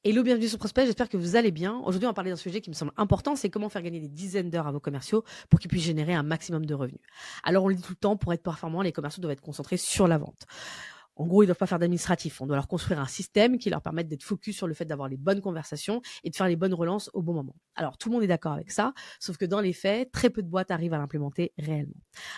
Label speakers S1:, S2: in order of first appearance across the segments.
S1: Hello, bienvenue sur Prospect, j'espère que vous allez bien. Aujourd'hui, on va parler d'un sujet qui me semble important, c'est comment faire gagner des dizaines d'heures à vos commerciaux pour qu'ils puissent générer un maximum de revenus. Alors, on le dit tout le temps, pour être performant, les commerciaux doivent être concentrés sur la vente. En gros, ils ne doivent pas faire d'administratif. On doit leur construire un système qui leur permette d'être focus sur le fait d'avoir les bonnes conversations et de faire les bonnes relances au bon moment. Alors, tout le monde est d'accord avec ça, sauf que dans les faits, très peu de boîtes arrivent à l'implémenter réellement.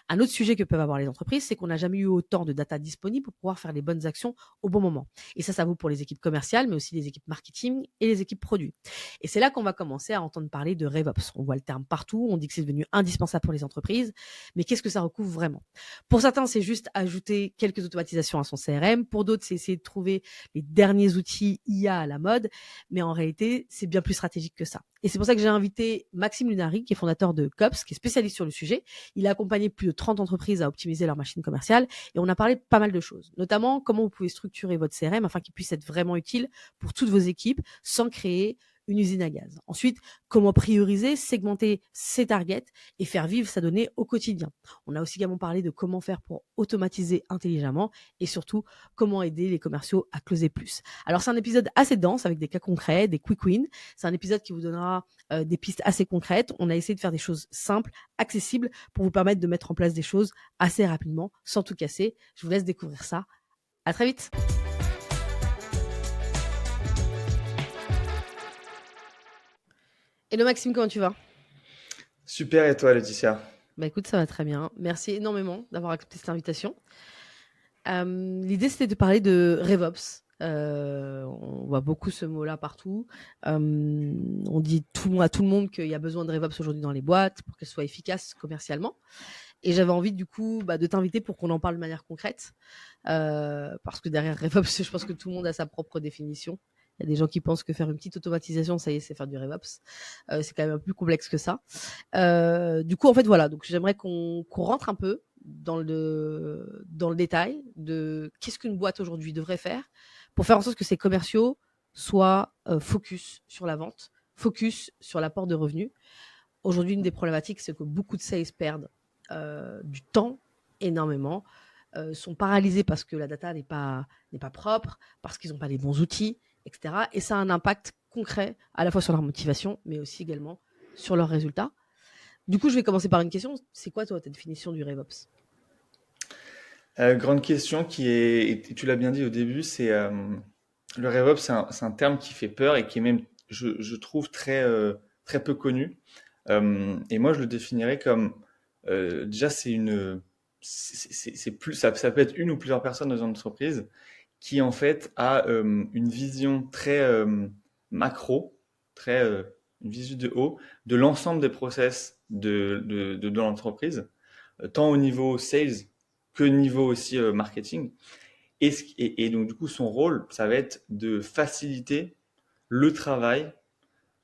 S1: Un autre sujet que peuvent avoir les entreprises, c'est qu'on n'a jamais eu autant de data disponible pour pouvoir faire les bonnes actions au bon moment. Et ça vaut pour les équipes commerciales, mais aussi les équipes marketing et les équipes produits. Et c'est là qu'on va commencer à entendre parler de RevOps. On voit le terme partout, on dit que c'est devenu indispensable pour les entreprises, mais qu'est-ce que ça recouvre vraiment? Pour certains, c'est juste ajouter quelques automatisations à son CRM. Pour d'autres, c'est essayer de trouver les derniers outils IA à la mode. Mais en réalité, c'est bien plus stratégique que ça. Et c'est pour ça que j'ai invité Maxime Lunari, qui est fondateur de Cops, qui est spécialiste sur le sujet. Il a accompagné plus de 30 entreprises à optimiser leur machine commerciale. Et on a parlé de pas mal de choses, notamment comment vous pouvez structurer votre CRM afin qu'il puisse être vraiment utile pour toutes vos équipes sans créer une usine à gaz. Ensuite, comment prioriser, segmenter ses targets et faire vivre sa donnée au quotidien. On a aussi également parlé de comment faire pour automatiser intelligemment et surtout comment aider les commerciaux à closer plus. Alors c'est un épisode assez dense avec des cas concrets, des quick wins. C'est un épisode qui vous donnera des pistes assez concrètes. On a essayé de faire des choses simples, accessibles pour vous permettre de mettre en place des choses assez rapidement sans tout casser. Je vous laisse découvrir ça. À très vite. Hello Maxime, comment tu vas?
S2: Super, et toi, Laetitia?
S1: Bah écoute, ça va très bien. Merci énormément d'avoir accepté cette invitation. L'idée, c'était de parler de RevOps. On voit beaucoup ce mot-là partout. On dit à tout le monde qu'il y a besoin de RevOps aujourd'hui dans les boîtes pour qu'elles soient efficaces commercialement. Et j'avais envie du coup de t'inviter pour qu'on en parle de manière concrète. Parce que derrière RevOps, je pense que tout le monde a sa propre définition. Il y a des gens qui pensent que faire une petite automatisation, ça y est, c'est faire du RevOps. C'est quand même un peu plus complexe que ça. Du coup, en fait, voilà. Donc, j'aimerais qu'on rentre un peu dans le détail de qu'est-ce qu'une boîte aujourd'hui devrait faire pour faire en sorte que ses commerciaux soient focus sur la vente, focus sur l'apport de revenus. Aujourd'hui, une des problématiques, c'est que beaucoup de sales perdent du temps énormément, sont paralysés parce que la data n'est pas propre, parce qu'ils n'ont pas les bons outils, etc. Et ça a un impact concret à la fois sur leur motivation, mais aussi également sur leurs résultats. Du coup, je vais commencer par une question. C'est quoi, toi, ta définition du RevOps?
S2: Grande question qui est, et tu l'as bien dit au début, c'est le RevOps, c'est un terme qui fait peur et qui est même, je trouve, très peu connu. Et moi, je le définirais comme, déjà, c'est plus, ça peut être une ou plusieurs personnes dans une entreprise qui, en fait, a une vision très macro, très, une vision de haut, de l'ensemble des process de l'entreprise, tant au niveau sales que niveau aussi marketing. Et donc, du coup, son rôle, ça va être de faciliter le travail,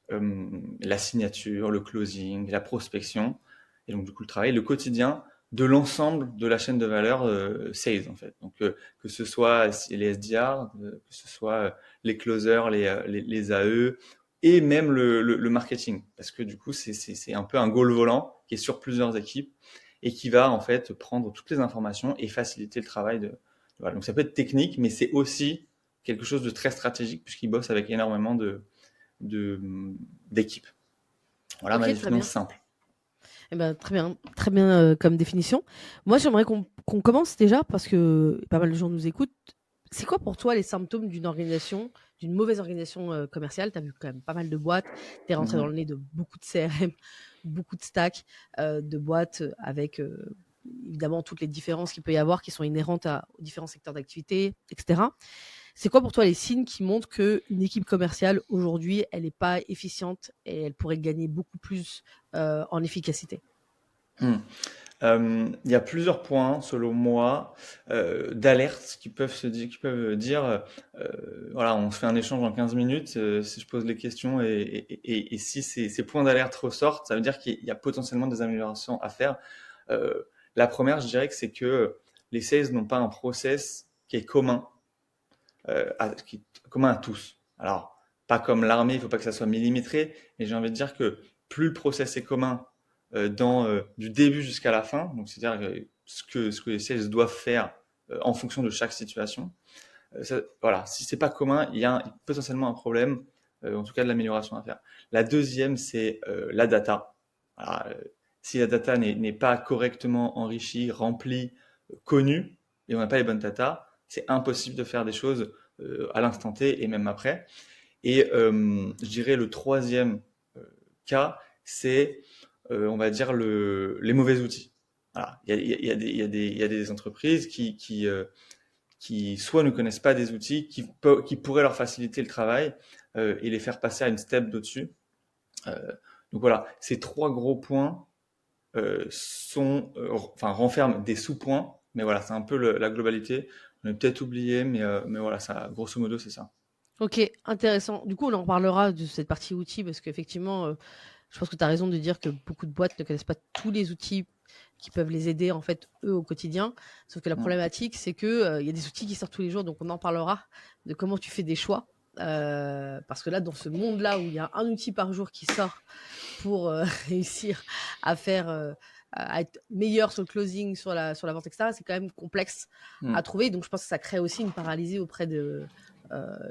S2: la signature, le closing, la prospection, et donc, du coup, le travail, le quotidien de l'ensemble de la chaîne de valeur sales, en fait. Donc, que ce soit les SDR, que ce soit les closers, les AE, et même le marketing. Parce que, du coup, c'est un peu un goal volant qui est sur plusieurs équipes et qui va, en fait, prendre toutes les informations et faciliter le travail de. Voilà. Donc, ça peut être technique, mais c'est aussi quelque chose de très stratégique puisqu'il bosse avec énormément de, d'équipes. Voilà ma
S1: Ok, très
S2: définition
S1: bien.
S2: simple.
S1: Eh ben, très bien comme définition. Moi, j'aimerais qu'on commence déjà parce que pas mal de gens nous écoutent. C'est quoi pour toi les symptômes d'une organisation, d'une mauvaise organisation commerciale? Tu as vu quand même pas mal de boîtes, tu es rentré dans
S2: Mhm.
S1: le nez de beaucoup de CRM, beaucoup de stacks, de boîtes avec évidemment toutes les différences qu'il peut y avoir qui sont inhérentes aux différents secteurs d'activité, etc. C'est quoi pour toi les signes qui montrent qu'une équipe commerciale aujourd'hui, elle n'est pas efficiente et elle pourrait gagner beaucoup plus en efficacité?
S2: Mhm. Il y a plusieurs points, selon moi, d'alerte qui peuvent dire, voilà, on se fait un échange en 15 minutes, si je pose les questions et si ces points d'alerte ressortent, ça veut dire qu'il y a potentiellement des améliorations à faire. Euh, la première, je dirais que c'est que les sales n'ont pas un process qui est commun, qui est commun à tous. Alors, pas comme l'armée, il ne faut pas que ça soit millimétré, mais j'ai envie de dire que plus le process est commun du début jusqu'à la fin, donc c'est-à-dire ce que les sales doivent faire en fonction de chaque situation, Voilà, si c'est pas commun, il y a potentiellement un problème, en tout cas de l'amélioration à faire. La deuxième, c'est la data. Voilà, si la data n'est pas correctement enrichie, remplie, connue, et on n'a pas les bonnes data, c'est impossible de faire des choses à l'instant T et même après. Et je dirais le troisième euh, cas, c'est, on va dire, les mauvais outils. Voilà. Il y a des entreprises qui soit ne connaissent pas des outils qui pourraient leur faciliter le travail et les faire passer à une step d'au-dessus. Euh, donc voilà, ces trois gros points enfin, renferment des sous-points, mais voilà, c'est un peu la globalité. On a peut-être oublié, mais voilà, ça, grosso modo, c'est ça.
S1: Ok, intéressant. Du coup, on en reparlera de cette partie outils parce qu'effectivement, je pense que tu as raison de dire que beaucoup de boîtes ne connaissent pas tous les outils qui peuvent les aider, en fait, eux, au quotidien. Sauf que la
S2: Mm.
S1: problématique, c'est que il y a des outils qui sortent tous les jours, donc on en parlera de comment tu fais des choix. Parce que là, dans ce monde-là où il y a un outil par jour qui sort pour réussir à faire, à être meilleur sur le closing, sur la vente, etc., c'est quand même complexe à
S2: Mm.
S1: trouver. Donc, je pense que ça crée aussi une paralysie auprès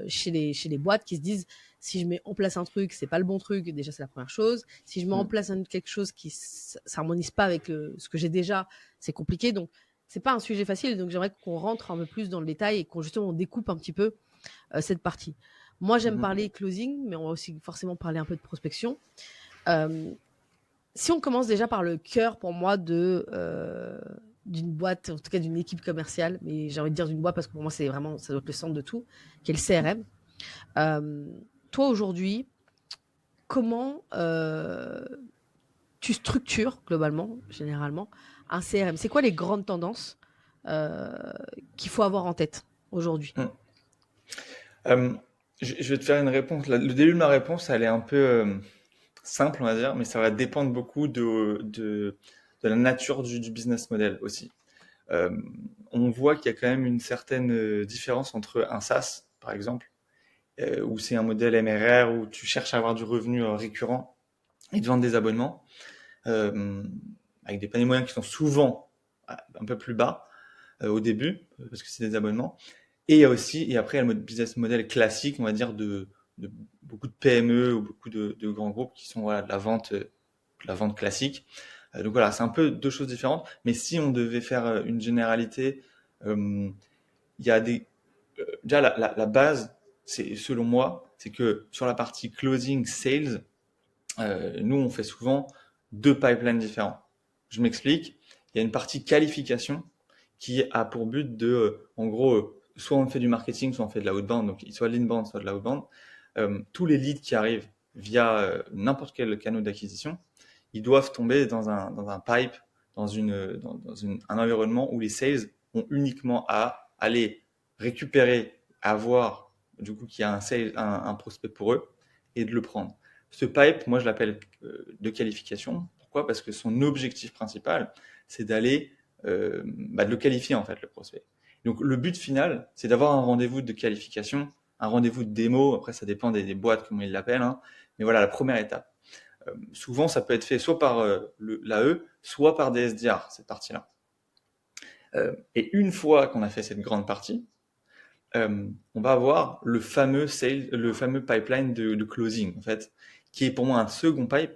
S1: chez les boîtes qui se disent si je mets en place un truc, c'est pas le bon truc, déjà c'est la première chose. Si je mets en
S2: Mm.
S1: place quelque chose qui s'harmonise pas avec ce que j'ai déjà, c'est compliqué. Donc, c'est pas un sujet facile. Donc, j'aimerais qu'on rentre un peu plus dans le détail et qu'on justement on découpe un petit peu cette partie. Moi, j'aime
S2: Mhm.
S1: parler closing, mais on va aussi forcément parler un peu de prospection. Euh, Si on commence déjà par le cœur, pour moi, d'une boîte, en tout cas d'une équipe commerciale, mais j'ai envie de dire d'une boîte parce que pour moi, c'est vraiment, ça doit être le centre de tout, qui est le CRM. Euh, Toi, aujourd'hui, comment tu structures, globalement, généralement, un CRM? C'est quoi les grandes tendances euh, qu'il faut avoir en tête aujourd'hui?
S2: Mm. Euh, je vais te faire une réponse. Le début de ma réponse, elle est un peu simple, on va dire, mais ça va dépendre beaucoup de la nature du business model aussi. Euh, on voit qu'il y a quand même une certaine différence entre un SaaS, par exemple, où c'est un modèle MRR, où tu cherches à avoir du revenu récurrent et de vendre des abonnements, euh, avec des paniers moyens qui sont souvent un peu plus bas au début, parce que c'est des abonnements. Et il y a aussi, et après, il y a le business model classique, on va dire, de beaucoup de PME ou beaucoup de grands groupes qui sont voilà, de la vente classique. Donc voilà, c'est un peu deux choses différentes. Mais si on devait faire une généralité, euh, il y a déjà la base, c'est selon moi, c'est que sur la partie closing sales, nous on fait souvent deux pipelines différents. Je m'explique. Il y a une partie qualification qui a pour but de, en gros, soit on fait du marketing, soit on fait de la outbound, donc soit de l'inbound, soit de la outbound. Tous les leads qui arrivent via n'importe quel canal d'acquisition, ils doivent tomber dans un pipe, un environnement où les sales ont uniquement à aller récupérer, avoir du coup qu'il y a un prospect pour eux et de le prendre. Ce pipe, moi je l'appelle de qualification. Pourquoi? Parce que son objectif principal, c'est d'aller de le qualifier en fait le prospect. Donc le but final, c'est d'avoir un rendez-vous de qualification, un rendez-vous de démo. Après, ça dépend des boîtes comment ils l'appellent, hein. Mais voilà la première étape. Souvent, ça peut être fait soit par l'AE, soit par des SDR, cette partie-là. Et une fois qu'on a fait cette grande partie, on va avoir le fameux pipeline de closing, en fait, qui est pour moi un second pipe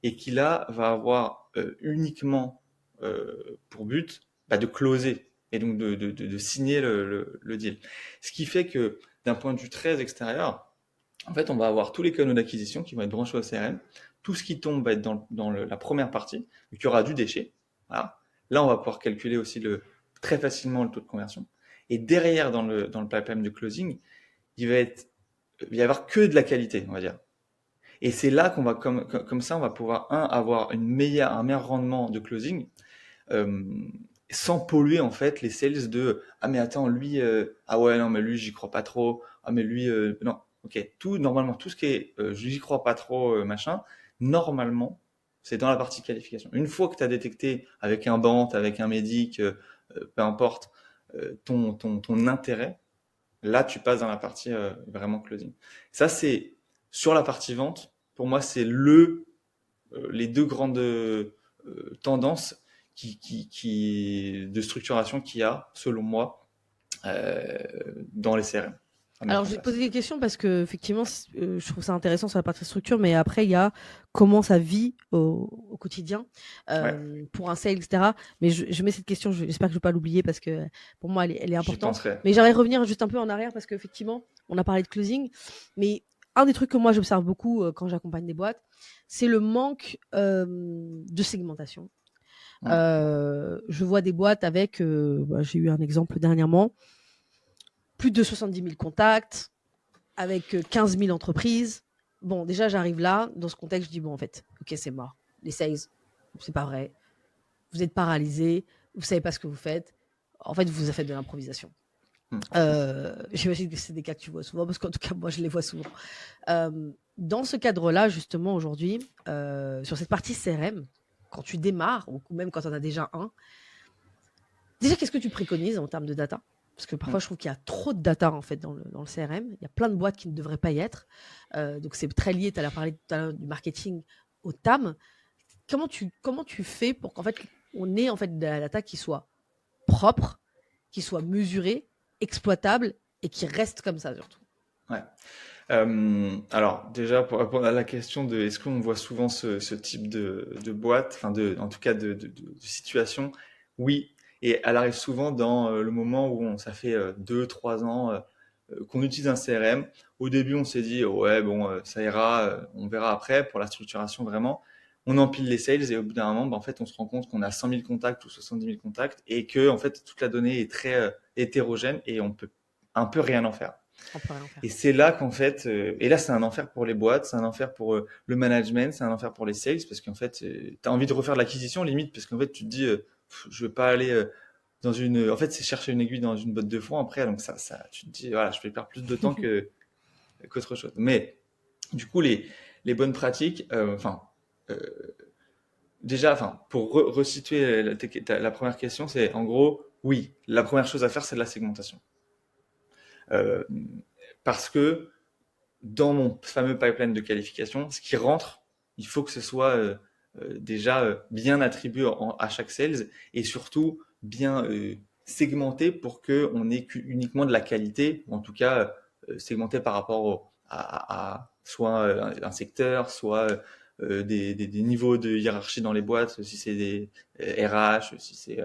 S2: et qui là va avoir uniquement pour but de closer et donc de signer le deal. Ce qui fait que d'un point de vue très extérieur, en fait, on va avoir tous les canaux d'acquisition qui vont être branchés au CRM. Tout ce qui tombe va être la première partie, donc il y aura du déchet. Voilà. Là, on va pouvoir calculer aussi très facilement le taux de conversion. Et derrière, dans le pipeline de closing, il va y avoir que de la qualité, on va dire. Et c'est là qu'on va, comme ça, on va pouvoir, avoir un meilleur rendement de closing, euh, sans polluer, en fait, les sales de, ah, mais attends, lui, ah ouais, non, mais lui, j'y crois pas trop. Ah, mais lui, non. Ok. Normalement, tout ce qui est, j'y crois pas trop, machin, normalement, c'est dans la partie qualification. Une fois que tu as détecté avec un Bant, avec un Médic, peu importe, ton intérêt, là, tu passes dans la partie vraiment closing. Ça, c'est sur la partie vente. Pour moi, c'est les deux grandes tendances de structuration qu'il y a, selon moi, euh, dans les CRM à
S1: Alors,
S2: mettre en
S1: je vais te
S2: place.
S1: poser des questions parce que effectivement, je trouve ça intéressant sur la partie structure, mais après, il y a comment ça vit au quotidien
S2: Ouais,
S1: pour un sale, etc. Mais je mets cette question, j'espère que je ne vais pas l'oublier parce que pour moi, elle est
S2: j'y
S1: importante.
S2: penserai.
S1: Mais j'aimerais revenir juste un peu en arrière parce qu'effectivement, on a parlé de closing, mais un des trucs que moi j'observe beaucoup quand j'accompagne des boîtes, c'est le manque de segmentation.
S2: Mm.
S1: Je vois des boîtes avec, j'ai eu un exemple dernièrement, plus de 70 000 contacts, avec 15 000 entreprises. Bon, déjà, j'arrive là, dans ce contexte, je dis, bon, en fait, ok, c'est mort. Les sales, c'est pas vrai. Vous êtes paralysé, vous savez pas ce que vous faites. En fait, vous avez fait de l'improvisation.
S2: Mm.
S1: J'imagine que c'est des cas que tu vois souvent, parce qu'en tout cas, moi, je les vois souvent. Dans ce cadre-là, justement, aujourd'hui, sur cette partie CRM, quand tu démarres, ou même quand tu en as déjà un, déjà, qu'est-ce que tu préconises en termes de data? Parce que parfois,
S2: Mm.
S1: je trouve qu'il y a trop de data en fait dans le CRM. Il y a plein de boîtes qui ne devraient pas y être. Donc, c'est très lié. Tu as parlé tout à l'heure du marketing au TAM. Comment tu fais pour qu'en fait, on ait en fait de la data qui soit propre, qui soit mesurée, exploitable et qui reste comme ça surtout?
S2: Ouais. Alors déjà pour répondre à la question de est-ce qu'on voit souvent ce type de boîte, enfin en tout cas de situation, oui, et elle arrive souvent dans le moment où ça fait 2, 3 ans qu'on utilise un CRM. Au début on s'est dit ouais bon ça ira, on verra après pour la structuration vraiment. On empile les sales et au bout d'un moment, en fait, on se rend compte qu'on a 100 000 contacts ou 70 000 contacts et que en fait toute la donnée est très hétérogène et on peut un peu rien en faire.
S1: On peut rien
S2: Et
S1: faire.
S2: c'est là qu'en fait, et là c'est un enfer pour les boîtes, c'est un enfer pour le management, c'est un enfer pour les sales, parce qu'en fait, tu as envie de refaire de l'acquisition limite, parce qu'en fait tu te dis, je vais pas aller dans une... En fait c'est chercher une aiguille dans une botte de foin après, donc tu te dis, voilà, je vais perdre plus de temps qu'autre chose. Mais du coup, les bonnes pratiques, euh, déjà, pour resituer la première question, c'est en gros, oui, la première chose à faire, c'est de la segmentation. Euh, Parce que dans mon fameux pipeline de qualification, ce qui rentre, il faut que ce soit déjà bien attribué à chaque sales et surtout bien segmenté pour qu'on ait uniquement de la qualité, ou en tout cas segmenté par rapport à soit un secteur, soit des niveaux de hiérarchie dans les boîtes, si c'est des RH, si c'est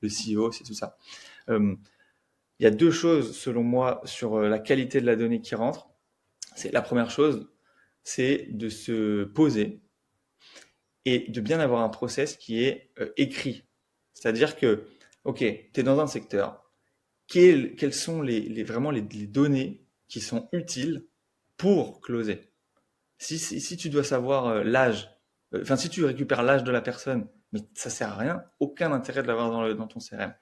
S2: le CEO, c'est tout ça. Euh, il y a deux choses, selon moi, sur la qualité de la donnée qui rentre. C'est la première chose, c'est de se poser et de bien avoir un process qui est écrit. C'est-à-dire que, ok, tu es dans un secteur, quelles sont vraiment les données qui sont utiles pour closer. Si tu dois savoir l'âge, si tu récupères l'âge de la personne, mais ça sert à rien, aucun intérêt de l'avoir dans ton CRM.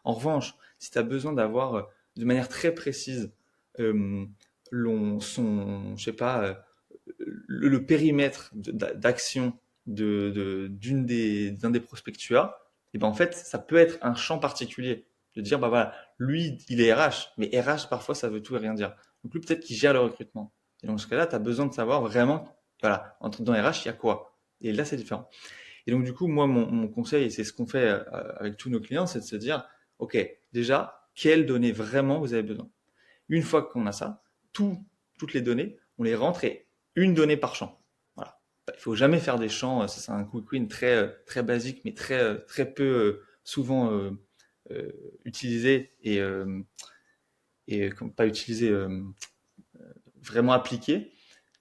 S2: En revanche, si tu as besoin d'avoir de manière très précise euh, je sais pas, le périmètre d'action d'un des prospects que tu as, et ben en fait, ça peut être un champ particulier. De dire, bah voilà, lui, il est RH, mais RH, parfois, ça veut tout et rien dire. Donc lui, peut-être qu'il gère le recrutement. Et dans ce cas-là, tu as besoin de savoir vraiment, voilà, dans RH, il y a quoi. Et là, c'est différent. Et donc, du coup, moi, mon conseil, et c'est ce qu'on fait avec tous nos clients, c'est de se dire, OK, déjà, quelles données vraiment vous avez besoin? Une fois qu'on a ça, toutes les données, on les rentre et une donnée par champ. Voilà. Il ne faut jamais faire des champs, ça c'est un quick win très basique, mais très peu souvent utilisé et comme pas utilisé, vraiment appliqué,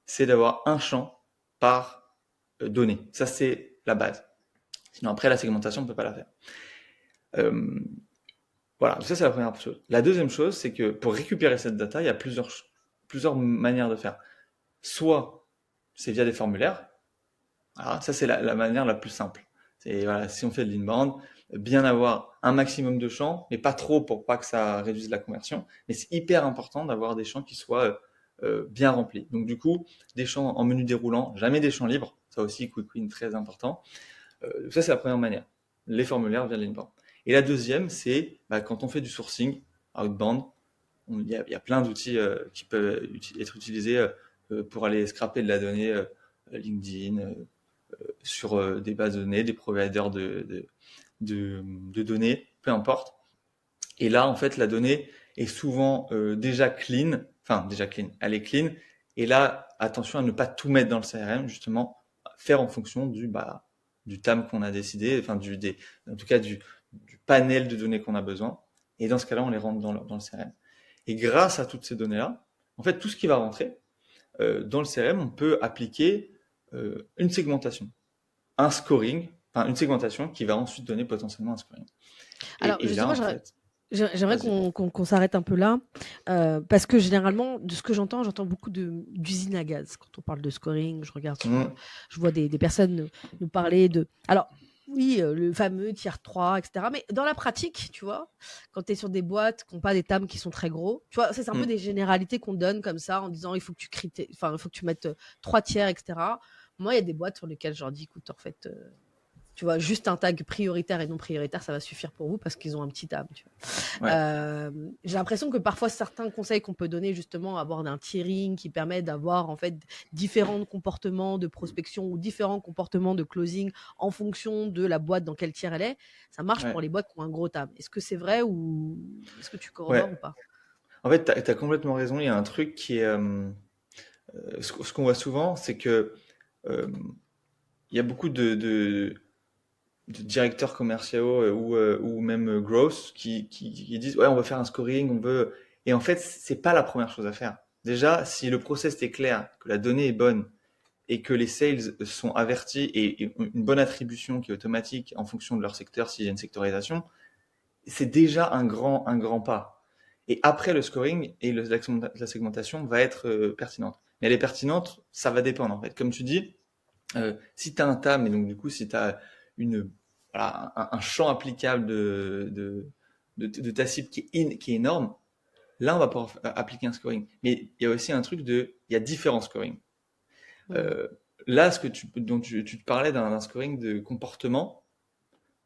S2: c'est d'avoir un champ par donnée. Ça c'est la base. Sinon après la segmentation, on ne peut pas la faire. Euh, Voilà, ça c'est la première chose. La deuxième chose, c'est que pour récupérer cette data, il y a plusieurs manières de faire. Soit c'est via des formulaires, voilà, ça c'est la manière la plus simple. C'est voilà, si on fait de l'inbound, bien avoir un maximum de champs, mais pas trop pour pas que ça réduise la conversion. Mais c'est hyper important d'avoir des champs qui soient bien remplis. Donc du coup, des champs en menu déroulant, jamais des champs libres. Ça aussi, quick win très important. Ça, c'est la première manière. Les formulaires via l'inbound. Et la deuxième, c'est quand on fait du sourcing outbound, il y a plein d'outils qui peuvent être utilisés pour aller scraper de la donnée LinkedIn, sur des bases de données, des providers de données, peu importe. Et là, en fait, la donnée est souvent déjà clean, elle est clean. Et là, attention à ne pas tout mettre dans le CRM, justement, faire en fonction du TAM qu'on a décidé, enfin en tout cas du panel de données qu'on a besoin. Et dans ce cas-là, on les rentre dans le CRM. Et grâce à toutes ces données-là, en fait, tout ce qui va rentrer dans le CRM, on peut appliquer une segmentation, un scoring, enfin une segmentation qui va ensuite donner potentiellement un scoring.
S1: Alors
S2: Et là,
S1: justement,
S2: en fait,
S1: j'aimerais
S2: vas-y.
S1: qu'on s'arrête un peu là, parce que généralement, de ce que j'entends beaucoup d'usines à gaz. Quand on parle de scoring, je vois des personnes nous parler de. Alors oui, le fameux tier 3, etc. Mais dans la pratique, tu vois, quand tu es sur des boîtes qui n'ont pas des TAM qui sont très gros, tu vois, c'est un peu des généralités qu'on donne comme ça en disant il faut que il faut que tu mettes 3 tiers, etc. Moi, il y a des boîtes sur lesquelles je leur dis écoute, en fait, tu vois, juste un tag prioritaire et non prioritaire, ça va suffire pour vous parce qu'ils ont un petit tab. Tu vois.
S2: Ouais,
S1: J'ai l'impression que parfois certains conseils qu'on peut donner justement, avoir un tiering qui permet d'avoir en fait différents comportements de prospection ou différents comportements de closing en fonction de la boîte dans quel tiers elle est, ça marche pour
S2: ouais,
S1: les boîtes qui ont un gros tab. Est-ce que c'est vrai ou est-ce que tu corrobores ou
S2: ouais.
S1: pas?
S2: En fait, t'as complètement raison. Il y a un truc qui est, ce qu'on voit souvent, c'est que euh, il y a beaucoup de directeurs commerciaux ou même growth qui disent ouais, on veut faire un scoring, on veut. Et en fait, c'est pas la première chose à faire. Déjà, si le process est clair, que la donnée est bonne et que les sales sont avertis et une bonne attribution qui est automatique en fonction de leur secteur, s'il y a une sectorisation, c'est déjà un grand pas. Et après, le scoring et la segmentation va être pertinente. Mais elle est pertinente, ça va dépendre en fait. Comme tu dis, si tu as un TAM et donc du coup, si tu as un champ applicable de ta cible qui est énorme, là, on va pouvoir appliquer un scoring. Mais il y a aussi un truc il y a différents scorings.
S1: Hmm.
S2: Euh, Là, dont tu te parlais d'un scoring de comportement,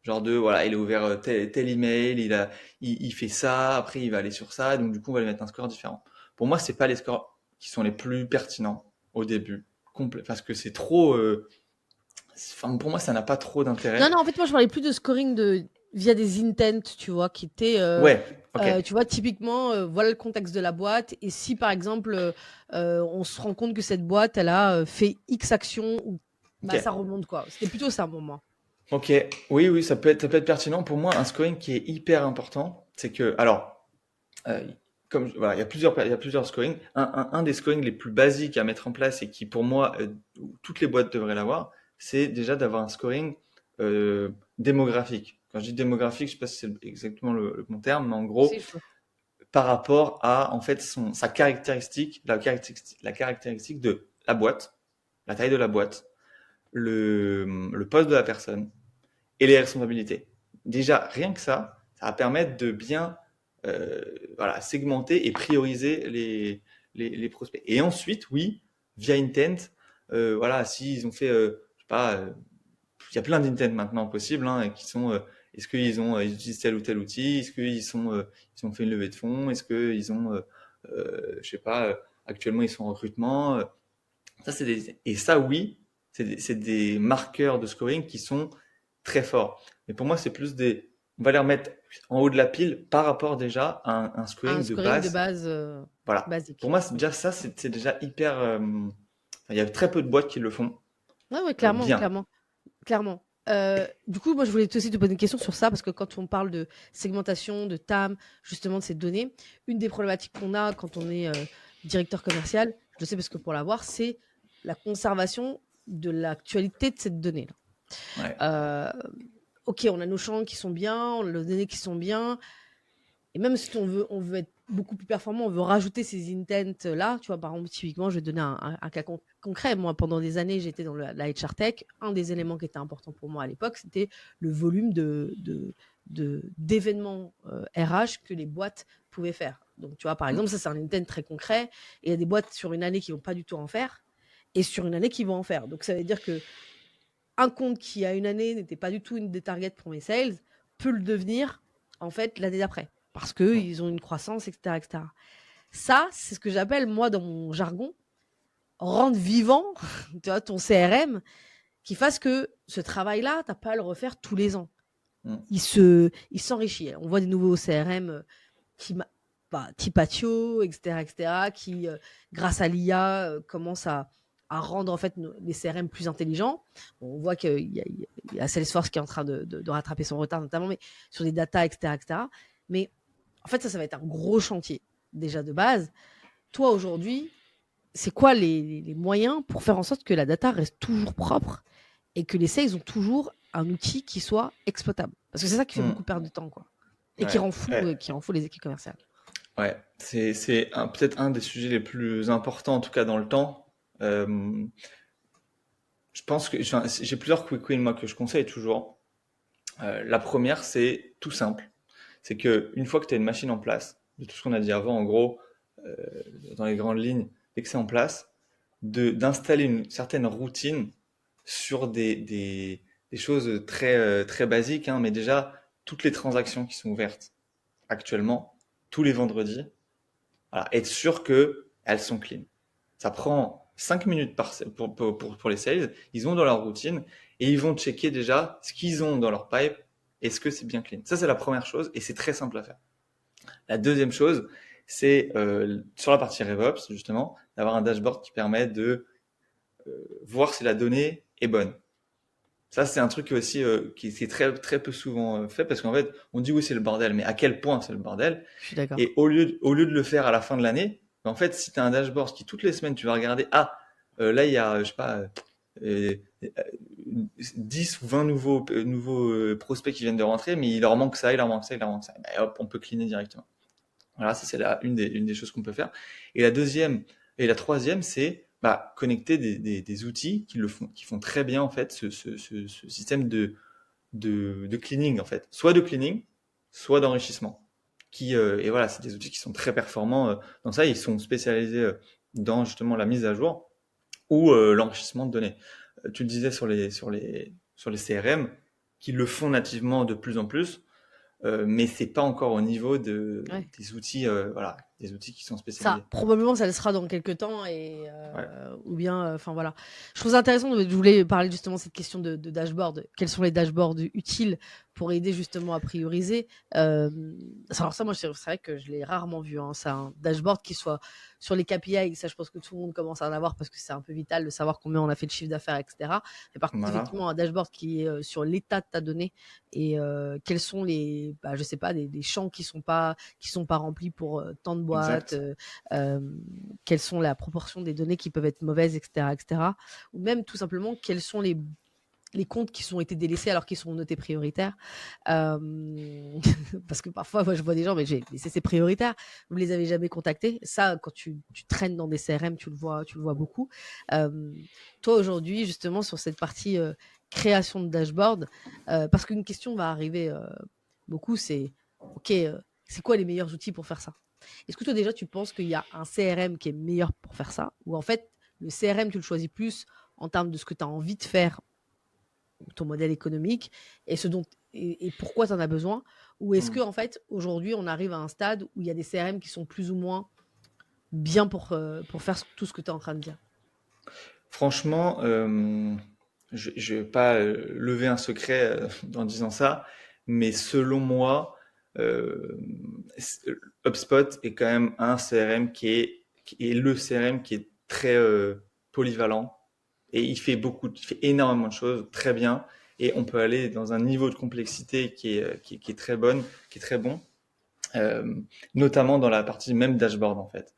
S2: genre voilà, il a ouvert tel email, il fait ça, après il va aller sur ça, donc du coup on va lui mettre un score différent. Pour moi, c'est pas les scores qui sont les plus pertinents au début, parce que c'est trop. Enfin, pour moi, ça n'a pas trop
S1: Non,
S2: d'intérêt.
S1: non, en fait, moi, je parlais plus de scoring via des intents, tu vois, qui étaient,
S2: Ouais, ok,
S1: tu vois, typiquement, voilà le contexte de la boîte. Et si, par exemple, on se rend compte que cette boîte, elle a fait X actions, bah, ça
S2: ok,
S1: remonte, quoi. C'était plutôt ça pour moi.
S2: ok. Oui, oui, ça peut être pertinent. Pour moi, un scoring qui est hyper important, c'est que, alors, euh, voilà, il y a plusieurs scorings. Un des scorings les plus basiques à mettre en place et qui, pour moi, toutes les boîtes devraient l'avoir, c'est déjà d'avoir un scoring démographique. Quand je dis démographique, je sais pas si c'est exactement le bon terme, mais en gros,
S1: Si, je vois.
S2: par rapport à en fait sa caractéristique, la caractéristique de la boîte, la taille de la boîte, le poste de la personne et les responsabilités. Déjà, rien que ça va permettre de bien voilà, segmenter et prioriser les prospects. Et ensuite, oui, via Intent, voilà, s'ils ont fait, je sais pas, il y a plein d'intents maintenant possibles, hein, qui sont est-ce ils utilisent tel ou tel outil, est-ce ils ont fait une levée de fonds, est-ce qu'ils ont je sais pas actuellement ils sont en recrutement, ça et ça oui, c'est des marqueurs de scoring qui sont très forts. Mais pour moi, c'est plus on va les remettre en haut de la pile par rapport déjà à un
S1: Un
S2: scoring de
S1: scoring de
S2: base.
S1: base
S2: Voilà. Pour
S1: basique.
S2: moi, c'est déjà ça, c'est déjà hyper. Il y a très peu de boîtes qui le font
S1: Ouais, ouais, clairement,
S2: bien.
S1: clairement. Clairement. Du coup, moi, je voulais aussi te poser une question sur ça, parce que quand on parle de segmentation, de TAM, justement de ces données, une des problématiques qu'on a quand on est directeur commercial, je le sais parce que pour l'avoir, c'est la conservation de l'actualité de cette donnée-là.
S2: Ouais.
S1: Ok, on a nos champs qui sont bien, on a nos données qui sont bien, et même si on veut être beaucoup plus performant, on veut rajouter ces intents là. Tu vois, par exemple, typiquement, je vais te donner un cas concret. Moi, pendant des années, j'étais dans la HR Tech. Un des éléments qui était important pour moi à l'époque, c'était le volume d'événements RH que les boîtes pouvaient faire. Donc, tu vois, par exemple, ça, c'est un intent très concret. Et il y a des boîtes sur une année qui vont pas du tout en faire et sur une année qui vont en faire. Donc, ça veut dire que un compte qui, à une année, n'était pas du tout une des targets pour mes sales peut le devenir, en fait, l'année d'après. Parce qu'ils ont une croissance, etc., etc. Ça, c'est ce que j'appelle, moi, dans mon jargon, rendre vivant tu vois, ton CRM, qui fasse que ce travail-là, tu n'as pas à le refaire tous les ans.
S2: Mm.
S1: il s'enrichit. On voit des nouveaux CRM qui, type Atio, etc., qui, grâce à l'IA, commencent à rendre en fait les CRM plus intelligents. On voit qu'il y a Salesforce qui est en train de rattraper son retard, notamment, mais sur des data, etc. Mais en fait, ça va être un gros chantier déjà de base. Toi, aujourd'hui, c'est quoi les moyens pour faire en sorte que la data reste toujours propre et que les sales ont toujours un outil qui soit exploitable? Parce que c'est ça qui fait
S2: Mm.
S1: beaucoup perdre de temps, quoi. Et
S2: Ouais, ouais,
S1: qui rend fou les équipes commerciales.
S2: ouais. C'est peut-être un des sujets les plus importants, en tout cas dans le temps. Euh, je pense que enfin, j'ai plusieurs quick wins moi que je conseille toujours. La première, c'est tout simple. C'est que une fois que tu as une machine en place, de tout ce qu'on a dit avant, en gros, euh, dans les grandes lignes, dès que c'est en place, d'installer une certaine routine sur des choses très basiques, hein, mais déjà, toutes les transactions qui sont ouvertes actuellement, tous les vendredis, voilà, être sûr que elles sont clean. Ça prend 5 minutes pour les sales, ils vont dans leur routine et ils vont checker déjà ce qu'ils ont dans leur pipe, est-ce que c'est bien clean. Ça, c'est la première chose et c'est très simple à faire. La deuxième chose, c'est sur la partie RevOps, justement, d'avoir un dashboard qui permet de voir si la donnée est bonne. Ça, c'est un truc aussi qui est très peu souvent fait parce qu'en fait, on dit oui, c'est le bordel, mais à quel point c'est le bordel?
S1: Je suis d'accord.
S2: Et au lieu de le faire à la fin de l'année, en fait, si tu as un dashboard qui toutes les semaines, tu vas regarder, là, il y a, je sais pas, euh, euh, 10 ou 20 nouveaux prospects qui viennent de rentrer, mais il leur manque ça, il leur manque ça, il leur manque ça. Et hop, on peut cleaner directement. Voilà, ça c'est une des choses qu'on peut faire. Et la deuxième et la troisième, c'est connecter des outils qui font très bien en fait ce système de cleaning en fait, soit de cleaning, soit d'enrichissement. Et voilà, c'est des outils qui sont très performants dans ça. Ils sont spécialisés dans justement la mise à jour ou l'enrichissement de données. Tu le disais sur les CRM, qui le font nativement de plus en plus. Mais c'est pas encore au niveau
S1: Ouais.
S2: des outils, voilà, des outils qui sont
S1: Ça,
S2: spécialisés.
S1: probablement, ça le sera dans quelques temps et
S2: Ouais.
S1: ou bien, enfin voilà. Je trouve ça intéressant. Je voulais parler justement de cette question de dashboard. Quels sont les dashboards utiles pour aider justement à prioriser? Alors ça, moi, c'est vrai que je l'ai rarement vu. Hein. C'est un dashboard qui soit sur les KPI. Ça, je pense que tout le monde commence à en avoir parce que c'est un peu vital de savoir combien on a fait de chiffre d'affaires, etc. Mais par contre,
S2: Voilà,
S1: effectivement, un dashboard qui est sur l'état de ta donnée et quels sont je sais pas, des champs qui sont pas remplis pour tant de boîtes.
S2: exact.
S1: euh, Quelles sont la proportion des données qui peuvent être mauvaises, etc., etc. Ou même tout simplement quels sont les comptes qui ont été délaissés alors qu'ils sont notés prioritaires. Parce que parfois, moi, je vois des gens, mais c'est prioritaire. Vous ne les avez jamais contactés. Ça, quand tu traînes dans des CRM, tu le vois beaucoup. Toi, aujourd'hui, justement, sur cette partie création de dashboard, parce qu'une question va arriver beaucoup, c'est, OK, c'est quoi les meilleurs outils pour faire ça? Est-ce que toi, déjà, tu penses qu'il y a un CRM qui est meilleur pour faire ça? Ou en fait, le CRM, tu le choisis plus en termes de ce que tu as envie de faire, ton modèle économique, et, et pourquoi tu en as besoin? Ou est-ce
S2: Hmm.
S1: que en fait, aujourd'hui, on arrive à un stade où il y a des CRM qui sont plus ou moins bien pour faire tout ce que tu es en train de dire?
S2: Franchement, je vais pas lever un secret en disant ça, mais selon moi, euh, HubSpot est quand même un CRM qui est le CRM qui est très polyvalent et il fait énormément de choses très bien et on peut aller dans un niveau de complexité qui est très bonne, qui est très bon, euh, notamment dans la partie même dashboard en fait.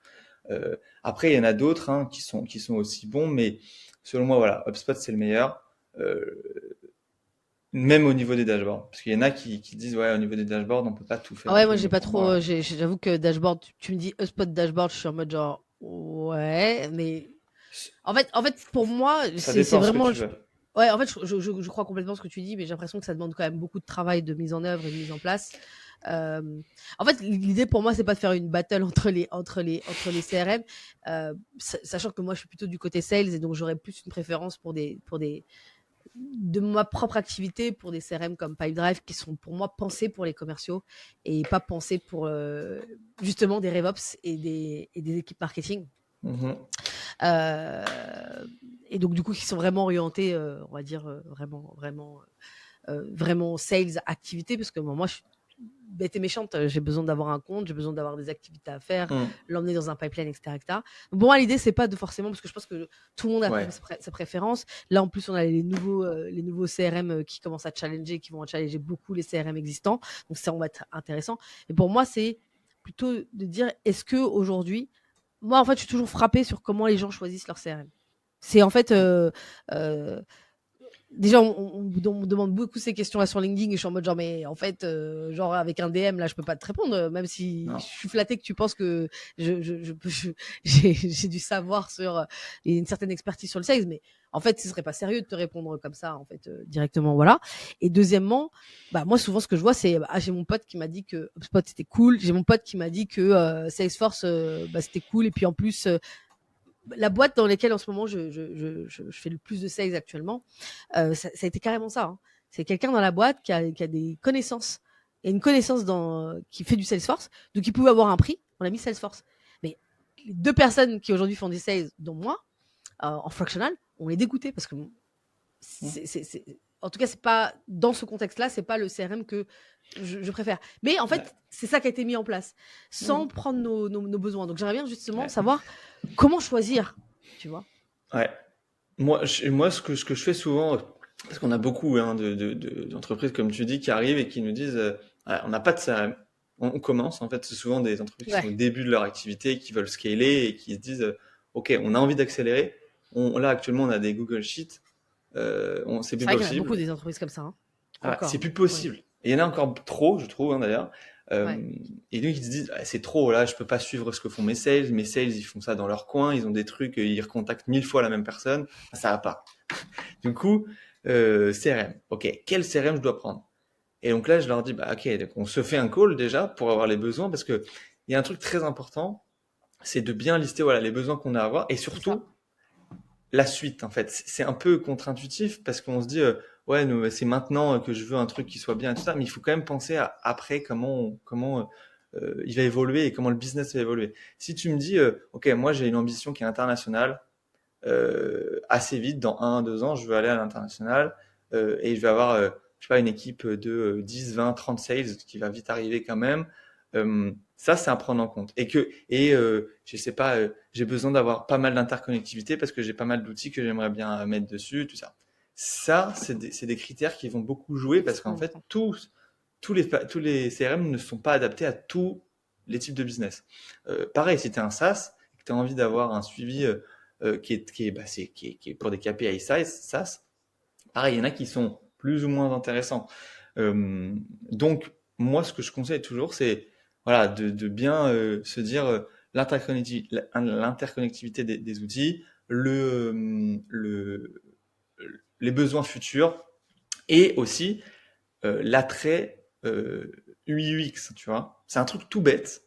S2: Après, il y en a d'autres hein, qui sont aussi bons, mais selon moi, voilà, HubSpot c'est le meilleur, même au niveau des dashboards. Parce qu'il y en a qui disent, ouais, au niveau des dashboards, on peut pas tout
S1: Ah
S2: faire et
S1: ouais,
S2: tout,
S1: moi, j'ai
S2: mais
S1: pas
S2: pour
S1: trop.
S2: moi,
S1: J'avoue que dashboard, tu me dis HubSpot dashboard, je suis en mode genre, ouais, mais en fait, pour moi,
S2: ça
S1: c'est
S2: dépend ce que
S1: vraiment.
S2: tu veux.
S1: Ouais, en fait, je crois complètement ce que tu dis, mais j'ai l'impression que ça demande quand même beaucoup de travail de mise en œuvre et de mise en place. Euh, En fait, l'idée pour moi, c'est pas de faire une battle entre les CRM, sachant que moi, je suis plutôt du côté sales et donc j'aurais plus une préférence de ma propre activité pour des CRM comme Pipedrive qui sont pour moi pensés pour les commerciaux et pas pensés pour justement des RevOps et des équipes marketing.
S2: Mhm.
S1: Euh, et donc, du coup, qui sont vraiment orientés, on va dire, vraiment vraiment sales activité, parce que moi, je suis bête et méchante, j'ai besoin d'avoir un compte, j'ai besoin d'avoir des activités à faire,
S2: Mm.
S1: l'emmener dans un pipeline, etc., etc. Donc, bon, l'idée, c'est pas de forcément, parce que je pense que tout le monde a
S2: Ouais.
S1: sa préférence. Là, en plus, on a les nouveaux CRM qui commencent à challenger, qui vont challenger beaucoup les CRM existants. Donc, ça, on va être intéressant. Et pour moi, c'est plutôt de dire, est-ce que aujourd'hui, moi, en fait, je suis toujours frappée sur comment les gens choisissent leur CRM. C'est en fait, euh, déjà, on me demande beaucoup ces questions-là sur LinkedIn et je suis en mode genre, mais en fait, genre avec un DM, là, je peux pas te répondre, même si je
S2: Non.
S1: suis flattée que tu penses que j'ai du savoir sur, et une certaine expertise sur le sexe, mais en fait, ce serait pas sérieux de te répondre comme ça, en fait, directement, voilà. Et deuxièmement, bah, moi, souvent, ce que je vois, c'est, ah, j'ai mon pote qui m'a dit que HubSpot c'était cool, j'ai mon pote qui m'a dit que Salesforce, bah, c'était cool, et puis en plus, la boîte dans laquelle en ce moment je fais le plus de sales actuellement, ça a été carrément ça. Hein. C'est quelqu'un dans la boîte qui a des connaissances et une connaissance qui fait du Salesforce, donc il pouvait avoir un prix. On a mis Salesforce. Mais les deux personnes qui aujourd'hui font des sales, dont moi, en fractional, on les dégoûté parce que
S2: Mm.
S1: en tout cas, c'est pas dans ce contexte-là, c'est pas le CRM que je préfère. Mais en
S2: Ouais.
S1: fait, c'est ça qui a été mis en place, sans
S2: Mm.
S1: prendre nos besoins. Donc j'aimerais bien justement
S2: Ouais.
S1: savoir comment choisir, tu vois.
S2: Ouais. Moi, ce que je fais souvent, parce qu'on a beaucoup hein, d'entreprises, comme tu dis, qui arrivent et qui nous disent ouais, on n'a pas de CRM. On commence, en fait, c'est souvent des entreprises qui sont au
S1: Ouais.
S2: début de leur activité, qui veulent scaler et qui se disent ok, on a envie d'accélérer. Là, actuellement, on a des Google Sheets, c'est plus
S1: C'est vrai qu'il y en a beaucoup
S2: possible.
S1: des entreprises comme ça. Hein.
S2: Ah,
S1: Encore.
S2: c'est
S1: Hein.
S2: plus
S1: Ouais.
S2: possible. Et il y en a encore trop, je trouve, hein, d'ailleurs.
S1: Ouais.
S2: Et donc ils se disent, ah, c'est trop, là, je peux pas suivre ce que font mes sales, ils font ça dans leur coin, ils ont des trucs, ils recontactent 1000 fois la même personne, ça va pas. Du coup, CRM, ok, quel CRM je dois prendre? Et donc là, je leur dis, bah ok, donc on se fait un call déjà pour avoir les besoins, parce que il y a un truc très important, c'est de bien lister voilà les besoins qu'on a à avoir, et
S1: C'est ça.
S2: surtout la suite en fait. C'est un peu contre-intuitif parce qu'on se dit ouais c'est maintenant que je veux un truc qui soit bien et tout ça, mais il faut quand même penser à après comment il va évoluer et comment le business va évoluer. Si tu me dis ok moi j'ai une ambition qui est internationale, assez vite dans 1 2 ans je veux aller à l'international et je vais avoir je sais pas une équipe de 10 20 30 sales qui va vite arriver quand même. Ça c'est à prendre en compte je sais pas j'ai besoin d'avoir pas mal d'interconnectivité parce que j'ai pas mal d'outils que j'aimerais bien mettre dessus, tout ça. Ça, c'est des critères qui vont beaucoup jouer parce qu'en
S1: Extrêmement
S2: fait,
S1: important.
S2: tous les CRM ne sont pas adaptés à tous les types de business. Pareil, si tu es un SaaS et que tu as envie d'avoir un suivi qui est pour des KPI SaaS, pareil, il y en a qui sont plus ou moins intéressants. Euh, donc, moi, ce que je conseille toujours, c'est voilà, de bien se dire l'interconnectivité des outils, les besoins futurs et aussi l'attrait UI UX, tu vois. C'est un truc tout bête,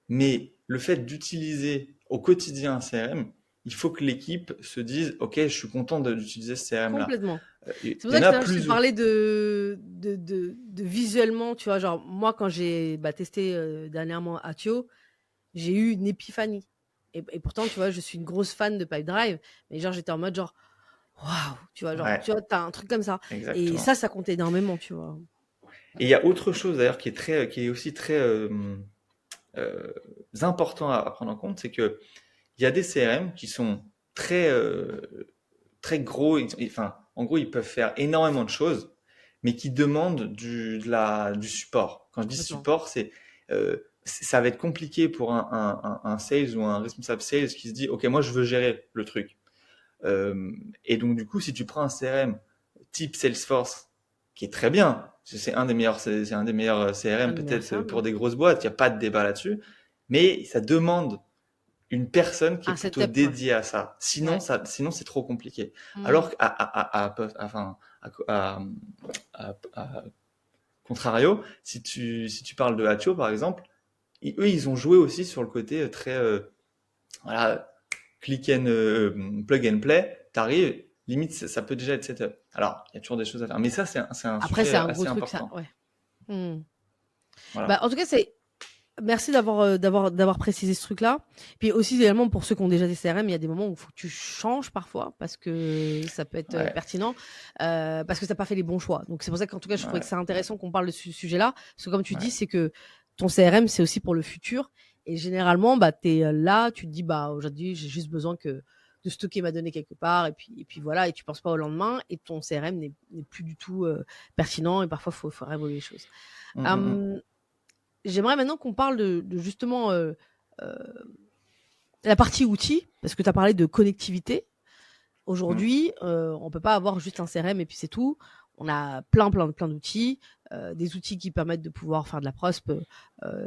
S2: mais le fait d'utiliser au quotidien un CRM, il faut que l'équipe se dise, ok, je suis content d'utiliser ce CRM-là.
S1: Complètement.
S2: Il
S1: C'est pour
S2: y
S1: ça
S2: en
S1: que
S2: a
S1: tout à l'heure, je te
S2: plus.
S1: parlais de visuellement, tu vois. Genre, moi, quand j'ai testé dernièrement Atio, j'ai eu une épiphanie. Et pourtant, tu vois, je suis une grosse fan de Pipedrive, mais genre, j'étais en mode genre, waouh, tu vois, genre,
S2: Ouais,
S1: tu vois, t'as un truc comme ça. Et
S2: exactement.
S1: ça compte énormément, tu vois.
S2: Et il y a autre chose d'ailleurs qui est aussi très euh, important à prendre en compte, c'est que il y a des CRM qui sont très très gros. Enfin, en gros, ils peuvent faire énormément de choses, mais qui demandent du support. Quand je dis
S1: Complètement.
S2: support, ça va être compliqué pour un sales ou un responsable sales qui se dit, OK, moi, je veux gérer le truc. Et donc, du coup, si tu prends un CRM type Salesforce, qui est très bien, c'est un des meilleurs
S1: Un
S2: CRM
S1: de mes meilleurs
S2: peut-être
S1: CRM,
S2: pour
S1: ouais.
S2: des grosses boîtes, il n'y a pas de débat là-dessus, mais ça demande une personne qui est
S1: Un
S2: plutôt
S1: setup, ouais.
S2: dédiée à ça.
S1: Ouais.
S2: Sinon c'est trop compliqué.
S1: Hmm.
S2: Alors enfin, à contrario, si tu parles de Hatcho par exemple, eux ils ont joué aussi sur le côté très voilà plug and play. T'arrives, limite ça peut déjà être setup. Alors il y a toujours des choses à faire, mais ça c'est un
S1: Après,
S2: sujet
S1: c'est un gros
S2: assez
S1: truc, ça.
S2: important.
S1: Ouais. Hmm. Bah,
S2: Voilà.
S1: en tout cas, c'est Merci d'avoir précisé ce truc-là. Puis aussi, également, pour ceux qui ont déjà des CRM, il y a des moments où il faut que tu changes parfois parce que ça peut être
S2: Ouais,
S1: pertinent, parce que tu n'as pas fait les bons choix. Donc, c'est pour ça qu'en tout cas, je trouvais que
S2: ouais,
S1: c'est intéressant qu'on parle de ce sujet-là. Parce que comme tu dis,
S2: ouais.
S1: c'est que ton CRM, c'est aussi pour le futur. Et généralement, bah, tu es là, tu te dis, bah, aujourd'hui, j'ai juste besoin de stocker ma donnée quelque part. Et puis voilà, et tu penses pas au lendemain. Et ton CRM n'est plus du tout pertinent. Et parfois, il faut réévoluer les choses.
S2: Mm, mm, mm.
S1: Hum, J'aimerais maintenant qu'on parle de justement euh, la partie outils, parce que tu as parlé de connectivité.
S2: Mm.
S1: Aujourd'hui, on ne peut pas avoir juste un CRM et puis c'est tout. On a plein d'outils, des outils qui permettent de pouvoir faire de la prospe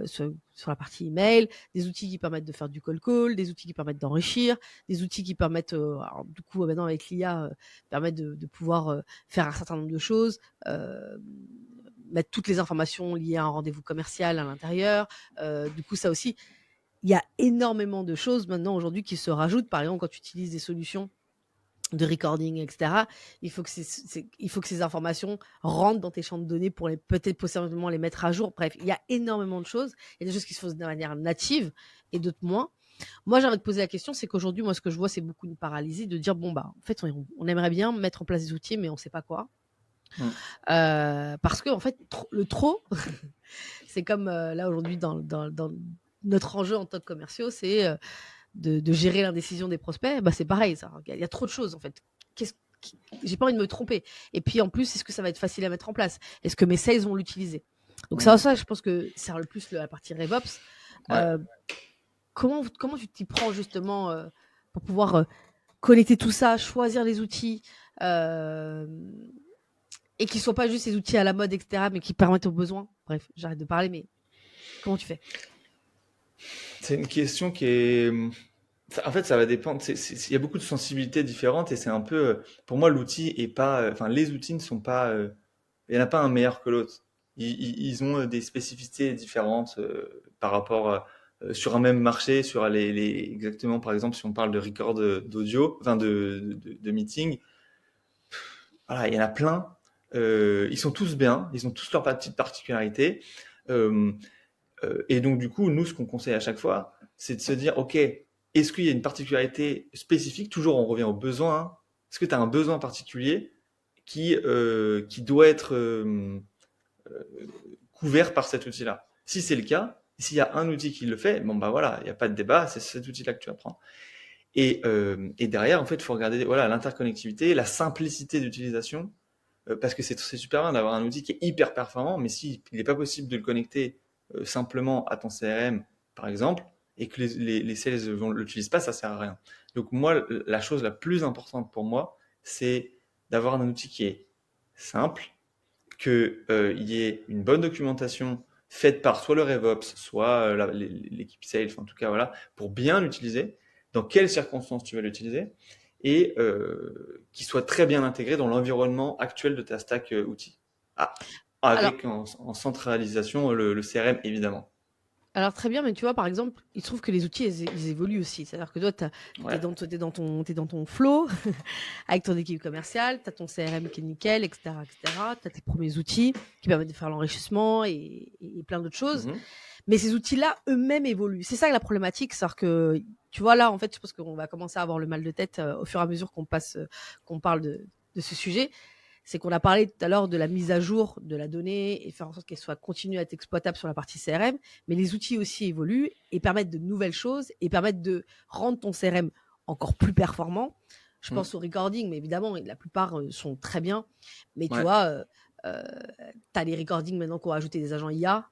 S1: sur la partie email, des outils qui permettent de faire du call call, des outils qui permettent d'enrichir, des outils qui permettent, alors, du coup, maintenant avec l'IA, permettent de pouvoir faire un certain nombre de choses, mettre toutes les informations liées à un rendez-vous commercial à l'intérieur. Du coup, ça aussi, il y a énormément de choses maintenant aujourd'hui qui se rajoutent. Par exemple, quand tu utilises des solutions de recording, etc., il faut que ces informations rentrent dans tes champs de données pour peut-être possiblement les mettre à jour. Bref, il y a énormément de choses. Il y a des choses qui se font de manière native et d'autres moins. Moi, j'ai envie de poser la question, c'est qu'aujourd'hui, moi, ce que je vois, c'est beaucoup une paralysie de dire, bon, bah, en fait, on aimerait bien mettre en place des outils, mais on ne sait pas quoi.
S2: Mm.
S1: Parce que, en fait, le trop, c'est comme là, aujourd'hui, dans notre enjeu en tant que commerciaux, c'est de gérer l'indécision des prospects. Bah, c'est pareil, ça. Il y a trop de choses, en fait. Qu'est-ce J'ai pas envie de me tromper. Et puis en plus, est-ce que ça va être facile à mettre en place? Est-ce que mes sales vont l'utiliser? Donc
S2: Mm.
S1: ça, je pense que c'est le plus la partie RevOps.
S2: Ouais.
S1: Euh, comment tu t'y prends justement pour pouvoir connecter tout ça, choisir les outils euh, et qu'ils soient pas juste ces outils à la mode, etc., mais qui permettent aux besoins. Bref, j'arrête de parler, mais comment tu fais?
S2: C'est une question qui est. En fait, ça va dépendre. Il y a beaucoup de sensibilités différentes et c'est un peu. Pour moi, l'outil est pas. Enfin, les outils ne sont pas. Il n'y en a pas un meilleur que l'autre. Ils ont des spécificités différentes par rapport sur un même marché, sur exactement, par exemple, si on parle de record d'audio, enfin de meeting, voilà, il y en a plein. Ils sont tous bien, ils ont tous leurs petites particularités. Euh, et donc, du coup, nous, ce qu'on conseille à chaque fois, c'est de se dire, OK, est-ce qu'il y a une particularité spécifique? Toujours, on revient au besoin. Hein. Est-ce que tu as un besoin particulier qui doit être couvert par cet outil-là? Si c'est le cas, s'il y a un outil qui le fait, bon, bah voilà, il n'y a pas de débat, c'est cet outil-là que tu vas prendre. Et derrière, en fait, il faut regarder voilà, l'interconnectivité, la simplicité d'utilisation, parce que c'est super bien d'avoir un outil qui est hyper performant, mais s'il n'est pas possible de le connecter simplement à ton CRM, par exemple, et que les sales ne l'utilisent pas, ça sert à rien. Donc moi, la chose la plus importante pour moi, c'est d'avoir un outil qui est simple, qu'il y ait une bonne documentation faite par soit le RevOps, soit l'équipe Sales, enfin, en tout cas, voilà, pour bien l'utiliser, dans quelles circonstances tu vas l'utiliser, et qui soit très bien intégré dans l'environnement actuel de ta stack outil. Ah,
S1: Alors,
S2: avec en centralisation le CRM, évidemment.
S1: Alors très bien, mais tu vois, par exemple, il se trouve que les outils, ils évoluent aussi. C'est-à-dire que toi, tu
S2: Ouais.
S1: t'es dans ton flow, avec ton équipe commerciale, tu as ton CRM qui est nickel, etc., etc. Tu as tes premiers outils qui permettent de faire l'enrichissement et plein d'autres choses.
S2: Mhm.
S1: Mais ces outils-là, eux-mêmes évoluent. C'est ça la problématique. C'est-à-dire que, tu vois, là, en fait, je pense qu'on va commencer à avoir le mal de tête au fur et à mesure qu'on parle de ce sujet. C'est qu'on a parlé tout à l'heure de la mise à jour de la donnée et faire en sorte qu'elle soit continue à être exploitable sur la partie CRM, mais les outils aussi évoluent et permettent de nouvelles choses et permettent de rendre ton CRM encore plus performant. Je
S2: Mhm.
S1: pense au recording, mais évidemment, la plupart sont très bien. Mais tu
S2: Ouais.
S1: vois, tu as les recordings maintenant qu'on a ajouté des agents IA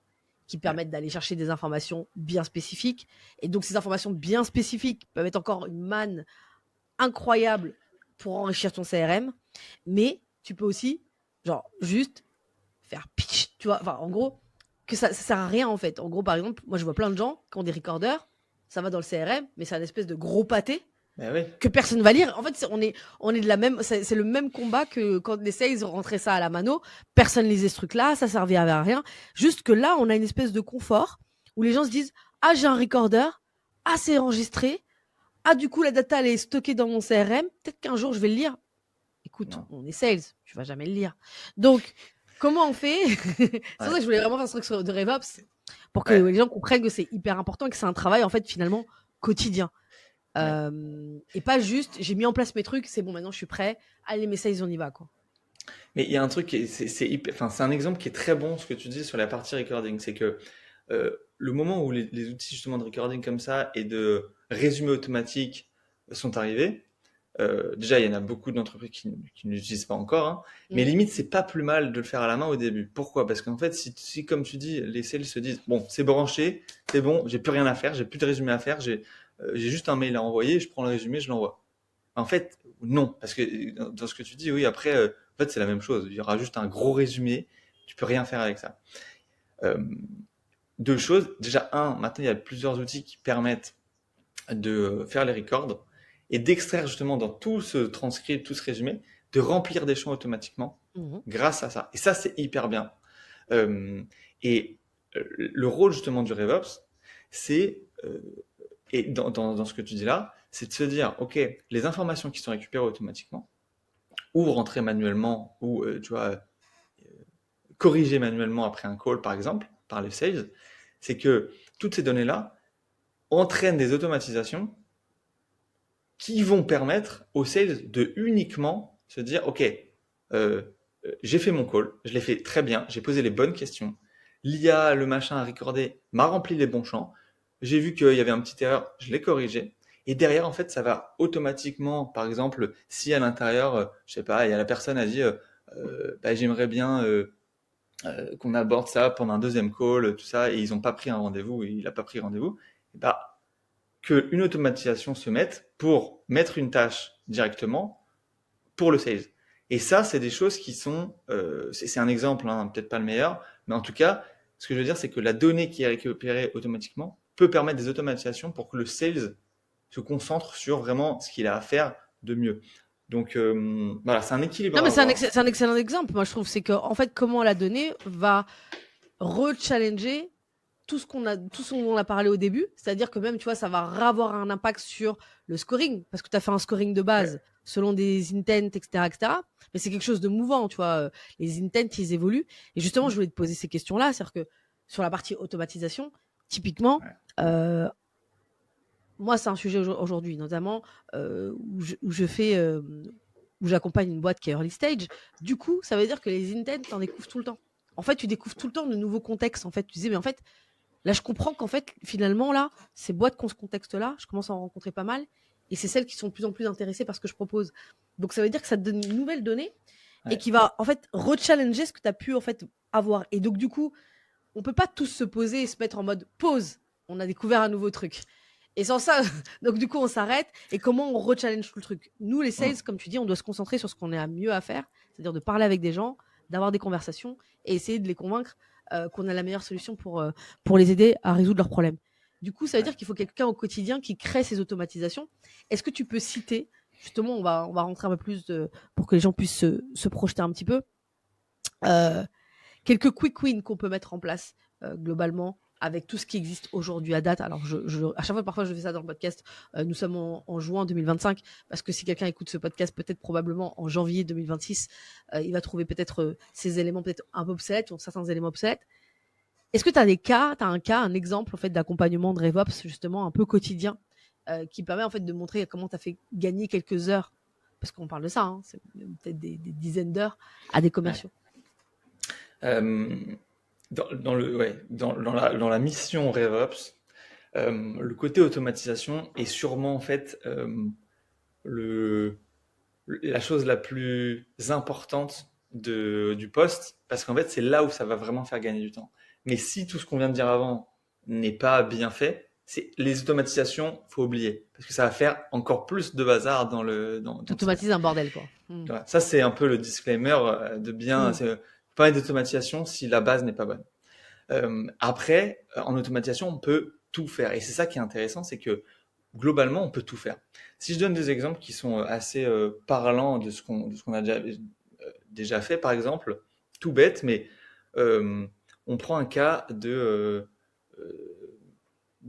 S1: qui
S2: Ouais.
S1: permettent d'aller chercher des informations bien spécifiques. Et donc, ces informations bien spécifiques peuvent être encore une manne incroyable pour enrichir ton CRM, mais tu peux aussi, genre, juste faire pitch, tu vois, enfin, en gros, que ça sert à rien, en fait. En gros, par exemple, moi, je vois plein de gens qui ont des recorders, ça va dans le CRM, mais c'est un espèce de gros pâté
S2: Ben oui.
S1: que personne va lire. En fait, on est de la même, c'est le même combat que quand les sales rentraient ça à la mano, personne lisait ce truc-là, ça servait à rien. Juste que là, on a une espèce de confort où les gens se disent, ah, j'ai un recorder, ah, c'est enregistré, ah, du coup, la data, elle est stockée dans mon CRM. Peut-être qu'un jour, je vais le lire. Écoute,
S2: Non.
S1: on est sales, tu vas jamais le lire. Donc, comment on fait? C'est pour ça
S2: Ouais.
S1: que je voulais vraiment faire ce truc de RevOps. pour que
S2: Ouais.
S1: les gens comprennent que c'est hyper important et que c'est un travail en fait finalement quotidien.
S2: Ouais.
S1: Et pas juste, j'ai mis en place mes trucs, c'est bon, maintenant je suis prêt, allez, mes sales, on y va, quoi.
S2: Mais il y a un truc enfin, c'est un exemple qui est très bon, ce que tu dis sur la partie recording. C'est que le moment où les outils justement de recording comme ça et de résumé automatique sont arrivés, déjà, il y en a beaucoup d'entreprises qui ne l'utilisent pas encore, hein, mais
S1: Mhm.
S2: limite, c'est pas plus mal de le faire à la main au début. Pourquoi? Parce qu'en fait, si, comme tu dis, les sales se disent, bon, c'est branché, c'est bon, j'ai plus rien à faire, j'ai plus de résumé à faire, j'ai juste un mail à envoyer, je prends le résumé, je l'envoie. En fait, non, parce que dans ce que tu dis, oui, après, en fait, c'est la même chose. Il y aura juste un gros résumé, tu peux rien faire avec ça. Euh, Deux choses. Déjà, maintenant, il y a plusieurs outils qui permettent de faire les records et d'extraire justement dans tout ce transcript, tout ce résumé, de remplir des champs automatiquement
S1: Mhm.
S2: grâce à ça. Et ça, c'est hyper bien. Euh, et le rôle justement du RevOps, c'est, et dans ce que tu dis là, c'est de se dire, OK, les informations qui sont récupérées automatiquement, ou rentrées manuellement, ou tu vois, corrigées manuellement après un call, par exemple, par les sales, c'est que toutes ces données-là entraînent des automatisations qui vont permettre aux sales de uniquement se dire, OK, euh, j'ai fait mon call, je l'ai fait très bien, j'ai posé les bonnes questions, l'IA, le machin à recorder m'a rempli les bons champs, j'ai vu qu'il y avait un petit erreur, je l'ai corrigé, et derrière, en fait, ça va automatiquement, par exemple, si à l'intérieur, je sais pas, il y a la personne a dit, bah, j'aimerais bien qu'on aborde ça pendant un deuxième call, tout ça, et ils n'ont pas pris un rendez-vous, et il n'a pas pris rendez-vous, et bah, qu'une automatisation se mette pour mettre une tâche directement pour le sales. Et ça, c'est des choses qui sont, c'est un exemple, hein, peut-être pas le meilleur, mais en tout cas, ce que je veux dire, c'est que la donnée qui est récupérée automatiquement peut permettre des automatisations pour que le sales se concentre sur vraiment ce qu'il a à faire de mieux. Donc voilà, c'est un équilibre
S1: Non,
S2: à
S1: mais
S2: avoir.
S1: c'est un excellent exemple, moi, je trouve. C'est que, en fait, comment la donnée va re-challenger tout ce dont on a parlé au début. C'est-à-dire que même, tu vois, ça va avoir un impact sur le scoring, parce que tu as fait un scoring de
S2: Ouais.
S1: base selon des intents, etc., etc. Mais c'est quelque chose de mouvant, tu vois. Les intents, ils évoluent. Et justement, je voulais te poser ces questions-là. C'est-à-dire que sur la partie automatisation, typiquement,
S2: Ouais.
S1: euh, moi, c'est un sujet aujourd'hui, notamment où je fais, où j'accompagne une boîte qui est early stage. Du coup, ça veut dire que les intents, t'en découvres tout le temps. En fait, tu découvres tout le temps de nouveaux contextes. En fait, tu disais, mais en fait, là, je comprends qu'en fait, finalement, là, ces boîtes qui ont ce contexte-là, je commence à en rencontrer pas mal. Et c'est celles qui sont de plus en plus intéressées par ce que je propose. Donc, ça veut dire que ça te donne une nouvelle donnée et
S2: Ouais.
S1: qui va, en fait, rechallenger ce que tu as pu, en fait, avoir. Et donc, du coup, on peut pas tous se poser et se mettre en mode pause. On a découvert un nouveau truc. Et sans ça, donc du coup, on s'arrête. Et comment on rechallenge tout le truc? Nous, les sales,
S2: Mm.
S1: comme tu dis, on doit se concentrer sur ce qu'on a mieux à faire, c'est-à-dire de parler avec des gens, d'avoir des conversations et essayer de les convaincre qu'on a la meilleure solution pour les aider à résoudre leurs problèmes. Du coup, ça veut
S2: Ouais.
S1: dire qu'il faut quelqu'un au quotidien qui crée ces automatisations. Est-ce que tu peux citer, justement, on va rentrer un peu plus pour que les gens puissent se projeter un petit peu, euh, quelques quick wins qu'on peut mettre en place globalement avec tout ce qui existe aujourd'hui à date. Alors, à chaque fois, parfois, je fais ça dans le podcast. Nous sommes en juin 2025, parce que si quelqu'un écoute ce podcast, peut-être probablement en janvier 2026, il va trouver peut-être ces éléments peut-être un peu obsolètes, ou certains éléments obsolètes. Est-ce que tu as un cas, un exemple en fait d'accompagnement de RevOps justement un peu quotidien qui permet en fait de montrer comment tu as fait gagner quelques heures, parce qu'on parle de ça, hein, c'est peut-être des dizaines d'heures à des
S2: Ouais.
S1: commerciaux.
S2: Euh, dans la mission RevOps, le côté automatisation est sûrement en fait le, la chose la plus importante du poste, parce qu'en fait c'est là où ça va vraiment faire gagner du temps. Mais si tout ce qu'on vient de dire avant n'est pas bien fait, c'est les automatisations, faut oublier, parce que ça va faire encore plus de bazar dans le système.
S1: T'automatises un bordel, quoi.
S2: Voilà. Ça c'est un peu le disclaimer de bien,
S1: Mm.
S2: c'est pas d'automatisation si la base n'est pas bonne. Après, en automatisation, on peut tout faire. Et c'est ça qui est intéressant, c'est que globalement, on peut tout faire. Si je donne des exemples qui sont assez parlants de ce qu'on a déjà fait, par exemple, tout bête, mais euh, on prend un cas de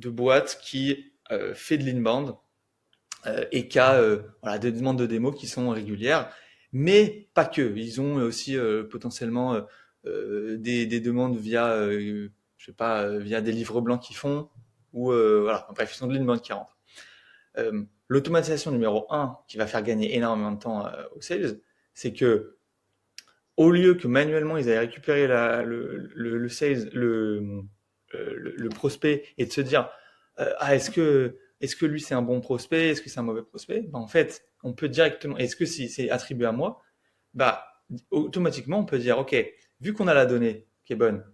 S2: boîte qui fait de l'inbound et qui a voilà, des demandes de démo qui sont régulières, mais pas que. Ils ont aussi potentiellement des demandes via je sais pas, via des livres blancs qu'ils font, ou voilà, bref, ils sont de l'inbound qui rentre. L'automatisation numéro un qui va faire gagner énormément de temps aux sales, c'est que au lieu que manuellement ils aillent récupérer le sales, le prospect et de se dire ah est-ce que lui c'est un bon prospect, est-ce que c'est un mauvais prospect, ben, en fait on peut directement, est-ce que si c'est attribué à moi, bah automatiquement on peut dire ok, vu qu'on a la donnée qui est bonne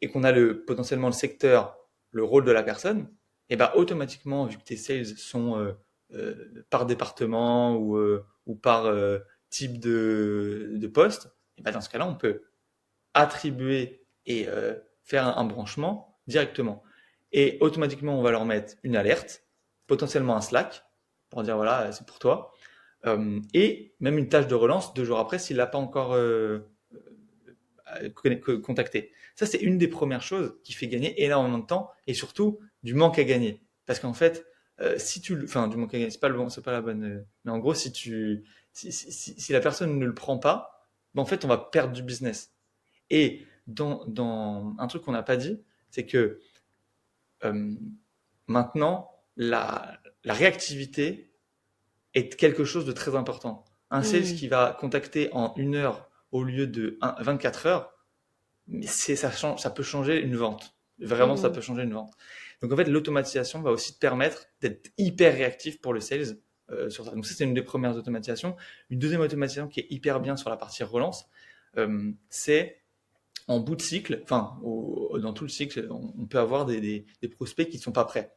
S2: et qu'on a potentiellement le secteur, le rôle de la personne, et ben automatiquement vu que tes sales sont par département ou par type de poste, et ben dans ce cas-là, on peut attribuer et faire un branchement directement. Et automatiquement, on va leur mettre une alerte, potentiellement un Slack, pour dire voilà, c'est pour toi, et même une tâche de relance 2 jours après s'il l'a pas encore contacté. Ça, c'est une des premières choses qui fait gagner énormément de temps et surtout du manque à gagner. Parce qu'en fait, si tu, enfin, du manque à gagner, c'est pas la bonne. Mais en gros, si la personne ne le prend pas, ben, en fait, on va perdre du business. Et dans un truc qu'on n'a pas dit, c'est que euh, maintenant, la réactivité est quelque chose de très important. Un sales
S1: Mmh.
S2: qui va contacter en 1 heure au lieu de 24 heures, mais ça change, ça peut changer une vente. Vraiment, ça
S1: Mmh.
S2: peut changer une vente. Donc en fait, l'automatisation va aussi te permettre d'être hyper réactif pour le sales sur ça. Donc ça, c'est une des premières automatisations. Une deuxième automatisation qui est hyper bien sur la partie relance, c'est en bout de cycle, enfin dans tout le cycle, on peut avoir des prospects qui ne sont pas prêts.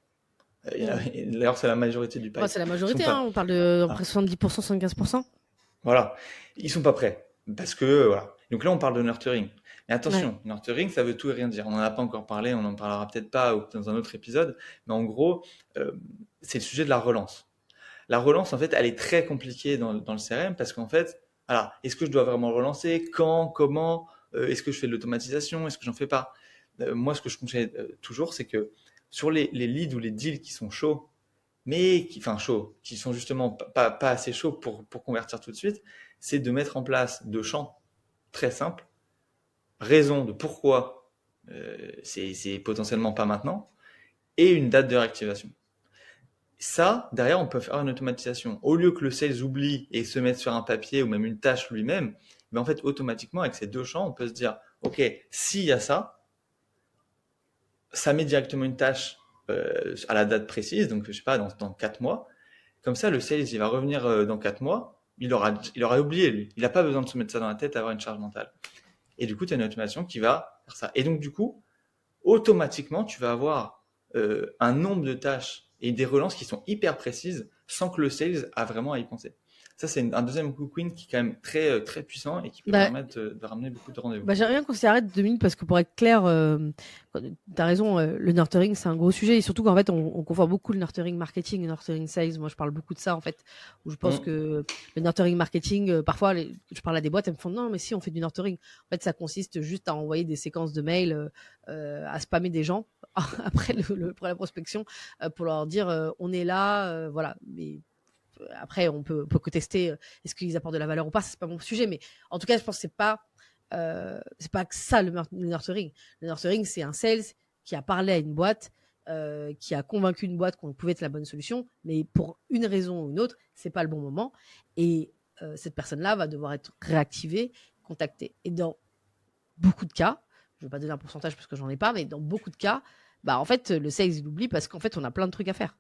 S1: Mmh.
S2: D'ailleurs, c'est la majorité du
S1: Ouais,
S2: pipe.
S1: c'est la
S2: Ils sont
S1: majorité, hein,
S2: pas.
S1: on parle de à peu près
S2: Voilà.
S1: 70%, 75%.
S2: Voilà. Ils sont pas prêts. Parce que, voilà. Donc là, on parle de nurturing. Mais
S1: Ouais.
S2: attention, nurturing, ça veut tout et rien dire. On n'en a pas encore parlé, on n'en parlera peut-être pas ou dans un autre épisode. Mais en gros, euh, c'est le sujet de la relance. La relance, en fait, elle est très compliquée dans le CRM parce qu'en fait, voilà, est-ce que je dois vraiment relancer? Quand? Comment? Est-ce que je fais de l'automatisation? Est-ce que j'en fais pas? Moi, ce que je conseille toujours, c'est que sur les leads ou les deals qui sont chauds, mais enfin chauds, qui sont justement pas assez chauds pour convertir tout de suite, c'est de mettre en place 2 champs très simples, raison de pourquoi c'est potentiellement pas maintenant, et une date de réactivation. Ça, derrière, on peut faire une automatisation. Au lieu que le sales oublie et se mette sur un papier ou même une tâche lui-même, mais en fait, automatiquement, avec ces 2 champs, on peut se dire, OK, s'il y a ça, ça met directement une tâche à la date précise, donc je sais pas, dans 4 mois. Comme ça, le sales, il va revenir dans 4 mois, il aura oublié, lui. Il n'a pas besoin de se mettre ça dans la tête, avoir une charge mentale. Et du coup, tu as une automation qui va faire ça. Et donc, du coup, automatiquement, tu vas avoir un nombre de tâches et des relances qui sont hyper précises sans que le sales a vraiment à y penser. Ça, c'est un deuxième quick win qui est quand même très, très puissant et qui peut
S1: Bah,
S2: permettre de ramener beaucoup de rendez-vous.
S1: bah, j'aimerais bien qu'on s'y arrête 2 minutes parce que pour être clair, t'as raison, le nurturing c'est un gros sujet et surtout qu'en fait on confond beaucoup le nurturing marketing et le nurturing sales. Moi je parle beaucoup de ça en fait, où je pense
S2: Mmh.
S1: que le nurturing marketing, parfois je parle à des boîtes, elles me font non mais si on fait du nurturing. En fait ça consiste juste à envoyer des séquences de mails, à spammer des gens après pour la prospection, pour leur dire on est là, voilà. Mais après on peut tester est-ce qu'ils apportent de la valeur ou pas, c'est pas mon sujet, mais en tout cas je pense que c'est pas que ça le nurturing. Le nurturing, c'est un sales qui a parlé à une boîte, qui a convaincu une boîte qu'on pouvait être la bonne solution, mais pour une raison ou une autre, c'est pas le bon moment. Et cette personne-là va devoir être réactivée, contactée. Et dans beaucoup de cas, je ne vais pas donner un pourcentage parce que j'en ai pas, mais dans beaucoup de cas, bah en fait, le sales, il oublie parce qu'en fait, on a plein de trucs à faire.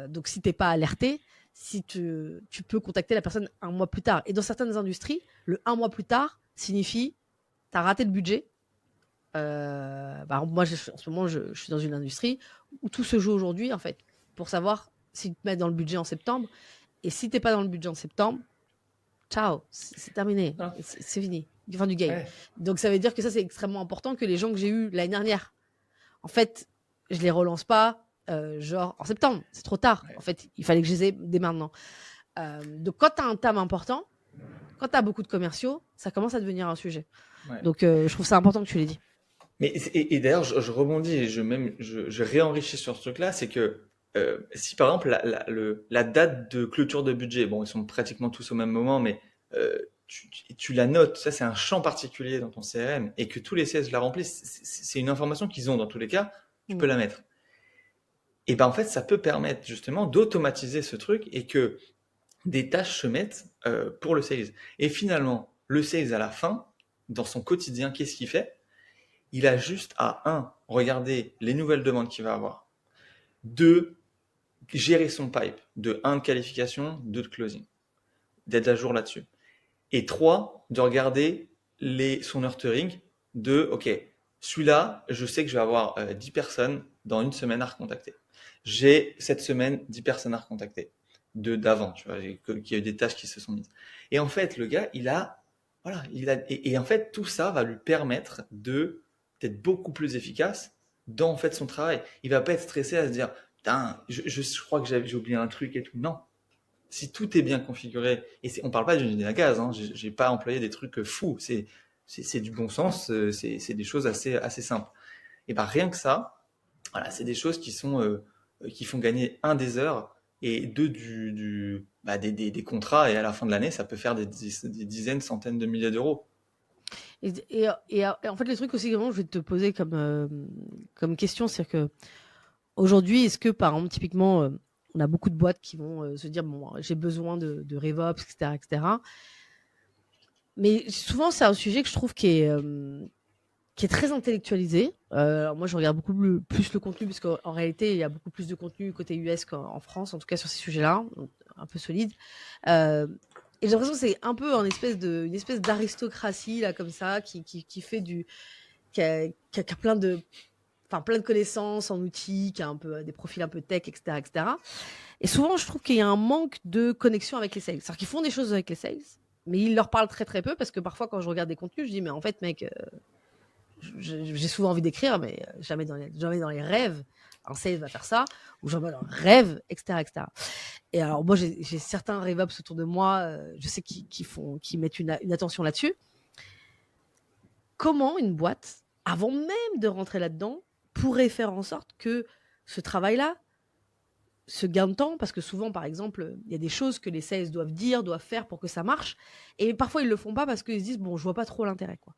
S1: Donc, si tu n'es pas alerté, si tu peux contacter la personne un mois plus tard. Et dans certaines industries, le un mois plus tard signifie tu as raté le budget. Bah, moi, en ce moment, je suis dans une industrie où tout se joue aujourd'hui, en fait, pour savoir s'ils te mettent dans le budget en septembre. Et si tu n'es pas dans le budget en septembre, ciao, c'est terminé,
S2: Voilà.
S1: c'est fini, fin du game.
S2: Ouais.
S1: Donc ça veut dire que ça, c'est extrêmement important que les gens que j'ai eus l'année dernière, en fait, je les relance pas, genre en septembre, c'est trop tard. En
S2: Ouais.
S1: fait, il fallait que je les ai dès maintenant. Donc quand tu as un thème important, quand tu as beaucoup de commerciaux, ça commence à devenir un sujet.
S2: Ouais.
S1: Donc je trouve ça important que tu l'aies dit.
S2: Mais et d'ailleurs, je rebondis et je réenrichis sur ce truc-là, c'est que si par exemple la date de clôture de budget, bon, ils sont pratiquement tous au même moment, mais tu la notes, ça c'est un champ particulier dans ton CRM, et que tous les sales la remplissent, c'est une information qu'ils ont dans tous les cas, tu peux
S1: Mm.
S2: la mettre. Et ben en fait, ça peut permettre justement d'automatiser ce truc et que des tâches se mettent pour le sales. Et finalement, le sales à la fin, dans son quotidien, qu'est-ce qu'il fait? Il a juste à regarder les nouvelles demandes qu'il va avoir. 2, gérer son pipe. De qualification, 2 de closing. D'être à jour là-dessus. Et 3, de regarder son nurturing de, ok, celui-là, je sais que je vais avoir 10 personnes dans une semaine à recontacter. J'ai cette semaine 10 personnes à recontacter d'avant, tu vois, qu'il y a eu des tâches qui se sont mises. Et en fait, le gars, voilà, et en fait, tout ça va lui permettre d'être beaucoup plus efficace dans en fait son travail. Il va pas être stressé à se dire, putain, je crois que j'ai oublié un truc et tout. Non, si tout est bien configuré, et on parle pas d'une usine à gaz, hein, j'ai pas employé des trucs fous, c'est du bon sens, c'est des choses assez simples. Et ben rien que ça, voilà, c'est des choses qui font gagner des heures et des contrats, et à la fin de l'année, ça peut faire des dizaines, centaines de milliers d'euros.
S1: Et en fait, le truc aussi, vraiment, je vais te poser comme question, c'est que aujourd'hui, est-ce que, par exemple, typiquement, on a beaucoup de boîtes qui vont se dire, bon, j'ai besoin de RevOps, etc., etc. Mais souvent, c'est un sujet que je trouve qui est très intellectualisé. Alors moi, je regarde beaucoup plus le contenu, parce qu'en réalité, il y a beaucoup plus de contenu côté US qu'en France, en tout cas sur ces sujets-là, donc un peu solide. Et j'ai l'impression que c'est un peu une espèce d'aristocratie, là, comme ça, qui fait qui a plein de connaissances en outils, qui a un peu des profils un peu tech, etc., etc. Et souvent, je trouve qu'il y a un manque de connexion avec les sales. C'est-à-dire qu'ils font des choses avec les sales, mais ils leur parlent très très peu, parce que parfois, quand je regarde des contenus, je dis, mais en fait, mec, j'ai souvent envie d'écrire, mais jamais dans les rêves, un sales va faire ça, ou jamais dans les rêves, etc., etc. Et alors, moi, j'ai certains RevOps autour de moi, je sais qui mettent une attention là-dessus. Comment une boîte, avant même de rentrer là-dedans, pourrait faire en sorte que ce travail-là, ce gain de temps, parce que souvent, par exemple, il y a des choses que les sales doivent dire, doivent faire pour que ça marche, et parfois ils le font pas parce qu'ils se disent, bon, je vois pas trop l'intérêt, quoi.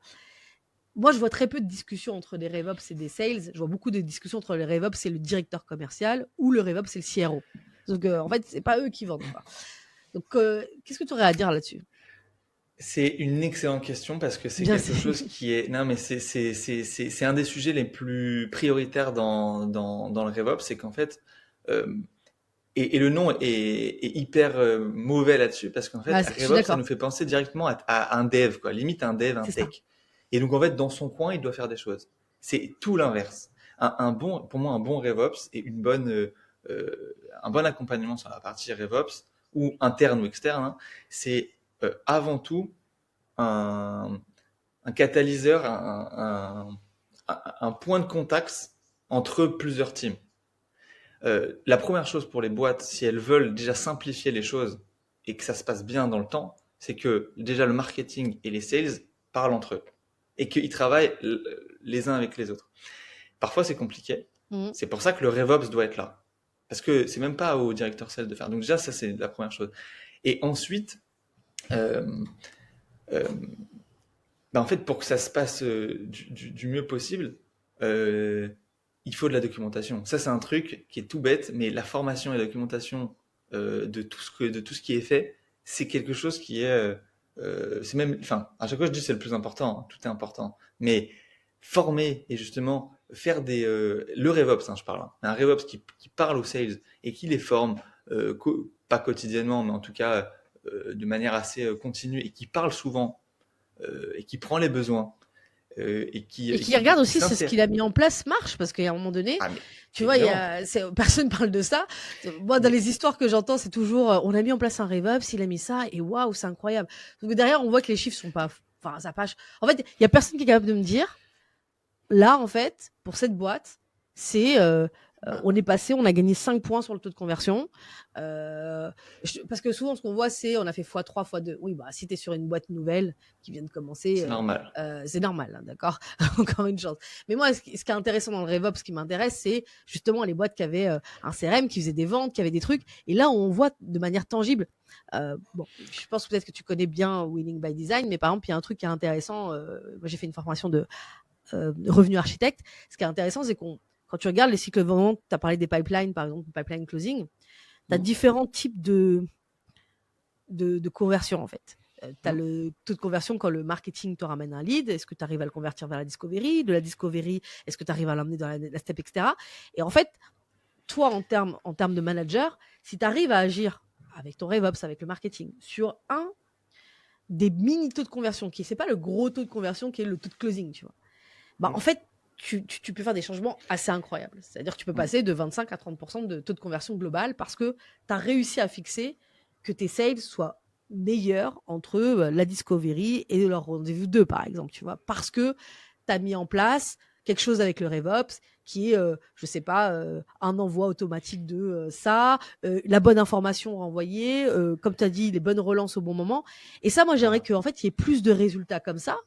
S1: Moi, je vois très peu de discussions entre des RevOps et des sales. Je vois beaucoup de discussions entre les RevOps et le directeur commercial, ou le RevOps et le CRO. Donc, en fait, c'est pas eux qui vendent, quoi. Donc, qu'est-ce que tu aurais à dire là-dessus?
S2: C'est une excellente question parce que c'est
S1: Bien
S2: quelque
S1: sûr.
S2: chose qui est, non mais c'est un des sujets les plus prioritaires dans le RevOps, c'est qu'en fait, euh, et le nom est hyper mauvais là-dessus parce qu'en fait,
S1: Ah, je suis
S2: RevOps, ça nous
S1: d'accord.
S2: fait penser directement à un dev, quoi, limite un dev, un
S1: C'est ça.
S2: tech. Et donc en fait, dans son coin, il doit faire des choses. C'est tout l'inverse. Pour moi, un bon RevOps et un bon accompagnement sur la partie RevOps, ou interne ou externe, hein, c'est avant tout un, un catalyseur, un point de contact entre plusieurs teams. La première chose pour les boîtes, si elles veulent déjà simplifier les choses et que ça se passe bien dans le temps, c'est que déjà le marketing et les sales parlent entre eux et qu'ils travaillent les uns avec les autres. Parfois, c'est compliqué.
S1: Mhm.
S2: C'est pour ça que le RevOps doit être là. Parce que c'est même pas au directeur sales de faire. Donc déjà, ça, c'est la première chose. Et ensuite, euh, euh, en fait, pour que ça se passe du mieux possible, euh, il faut de la documentation. Ça, c'est un truc qui est tout bête, mais la formation et la documentation de tout ce qui est fait, c'est quelque chose qui est, c'est même, enfin, à chaque fois je dis c'est le plus important, hein, tout est important, mais former et justement faire le RevOps, hein, je parle, hein, un RevOps qui parle aux sales et qui les forme, pas quotidiennement, mais en tout cas de manière assez continue et qui parle souvent et qui prend les besoins
S1: Et qui regarde
S2: qui
S1: aussi si ce
S2: s'insère.
S1: qu'il a mis en place marche, parce qu'à un moment donné,
S2: Ah mais
S1: tu vois,
S2: évidemment.
S1: personne parle de ça. Moi, dans
S2: Mais
S1: les histoires que j'entends, c'est toujours, on a mis en place un RevOps, il a mis ça, et waouh, c'est incroyable. Donc derrière, on voit que les chiffres sont pas, enfin, ça passe. En fait, il y a personne qui est capable de me dire, là, en fait, pour cette boîte, c'est On est passé, on a gagné 5 points sur le taux de conversion. Parce que souvent, ce qu'on voit, c'est on a fait x3, x2. Oui, bah, si tu es sur une boîte nouvelle qui vient de commencer,
S2: C'est normal.
S1: c'est normal, hein, d'accord. Encore une chance. Mais moi, ce qui est intéressant dans le RevOps, ce qui m'intéresse, c'est justement les boîtes qui avaient un CRM, qui faisaient des ventes, qui avaient des trucs. Et là, on voit de manière tangible. Bon, je pense peut-être que tu connais bien Winning by Design, mais par exemple, il y a un truc qui est intéressant. Moi, j'ai fait une formation de revenu architecte. Ce qui est intéressant, c'est quand tu regardes les cycles de vente, tu as parlé des pipelines, par exemple, pipeline closing, tu as différents types de conversion, en fait. Tu as le taux de conversion quand le marketing te ramène un lead. Est-ce que tu arrives à le convertir vers la discovery? De la discovery, est-ce que tu arrives à l'emmener dans la step, etc. Et en fait, toi, en termes de manager, si tu arrives à agir avec ton RevOps, avec le marketing, sur un des mini taux de conversion, qui c'est pas le gros taux de conversion, qui est le taux de closing, tu vois. Bah, en fait, tu peux faire des changements assez incroyables. C'est-à-dire que tu peux passer de 25 à 30% de taux de conversion global parce que tu as réussi à fixer que tes sales soient meilleurs entre la discovery et leur rendez-vous 2, par exemple, tu vois, parce que tu as mis en place quelque chose avec le RevOps qui est, je sais pas, un envoi automatique de ça, la bonne information renvoyée, comme tu as dit, les bonnes relances au bon moment. Et ça, moi, j'aimerais qu'en fait, il y ait plus de résultats comme ça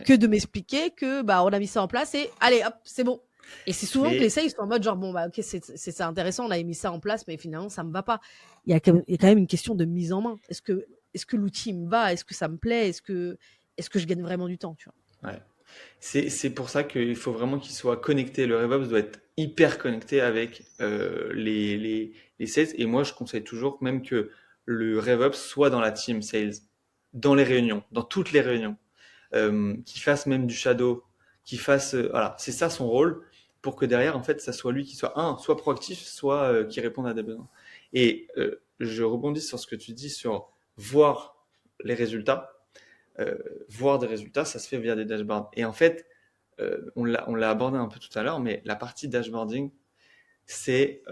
S1: que de m'expliquer que bah on a mis ça en place et allez hop c'est bon. Et c'est souvent que les sales sont en mode genre bon bah ok c'est intéressant, on a mis ça en place mais finalement ça me va pas. Il y a quand même une question de mise en main. Est-ce que l'outil me va, est-ce que ça me plaît, est-ce que je gagne vraiment du temps, tu vois.
S2: Ouais. C'est pour ça qu'il faut vraiment qu'il soit connecté. Le RevOps doit être hyper connecté avec les sales. Et moi, je conseille toujours même que le RevOps soit dans la team sales, dans les réunions, dans toutes les réunions, qu'il fasse même du shadow, qu'il fasse, voilà, c'est ça son rôle pour que derrière, en fait, ça soit lui qui soit soit proactif, soit qui réponde à des besoins. Et je rebondis sur ce que tu dis sur voir les résultats. Voir des résultats, ça se fait via des dashboards. Et en fait, on l'a abordé un peu tout à l'heure, mais la partie dashboarding, c'est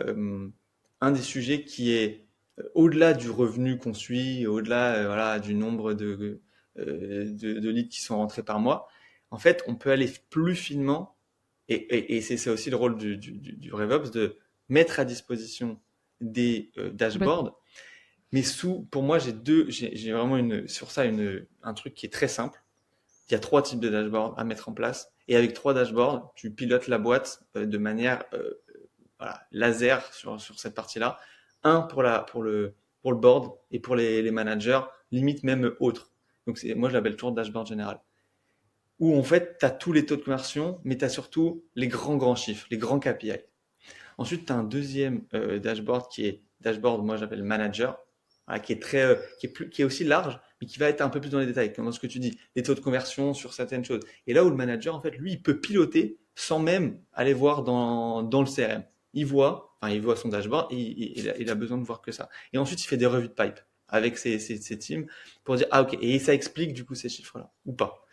S2: un des sujets qui est au-delà du revenu qu'on suit, au-delà voilà, du nombre de leads qui sont rentrés par mois. En fait, on peut aller plus finement, et c'est aussi le rôle du RevOps, de mettre à disposition des dashboards. Mais pour moi, j'ai vraiment sur ça un truc qui est très simple. Il y a 3 types de dashboards à mettre en place. Et avec 3 dashboards, tu pilotes la boîte de manière voilà, laser sur cette partie-là. Un pour le board et pour les managers, limite même autre. Donc moi, je l'appelle toujours dashboard général. Où en fait, tu as tous les taux de conversion, mais tu as surtout les grands chiffres, les grands KPI. Ensuite, tu as un deuxième dashboard qui est dashboard, moi j'appelle manager, voilà, qui est qui est aussi large, mais qui va être un peu plus dans les détails, comme dans ce que tu dis, les taux de conversion sur certaines choses. Et là où le manager, en fait, lui, il peut piloter sans même aller voir dans le CRM. Il voit son dashboard et il a besoin de voir que ça. Et ensuite, il fait des revues de pipe avec ses teams pour dire, ah ok, et ça explique du coup ces chiffres-là, ou pas.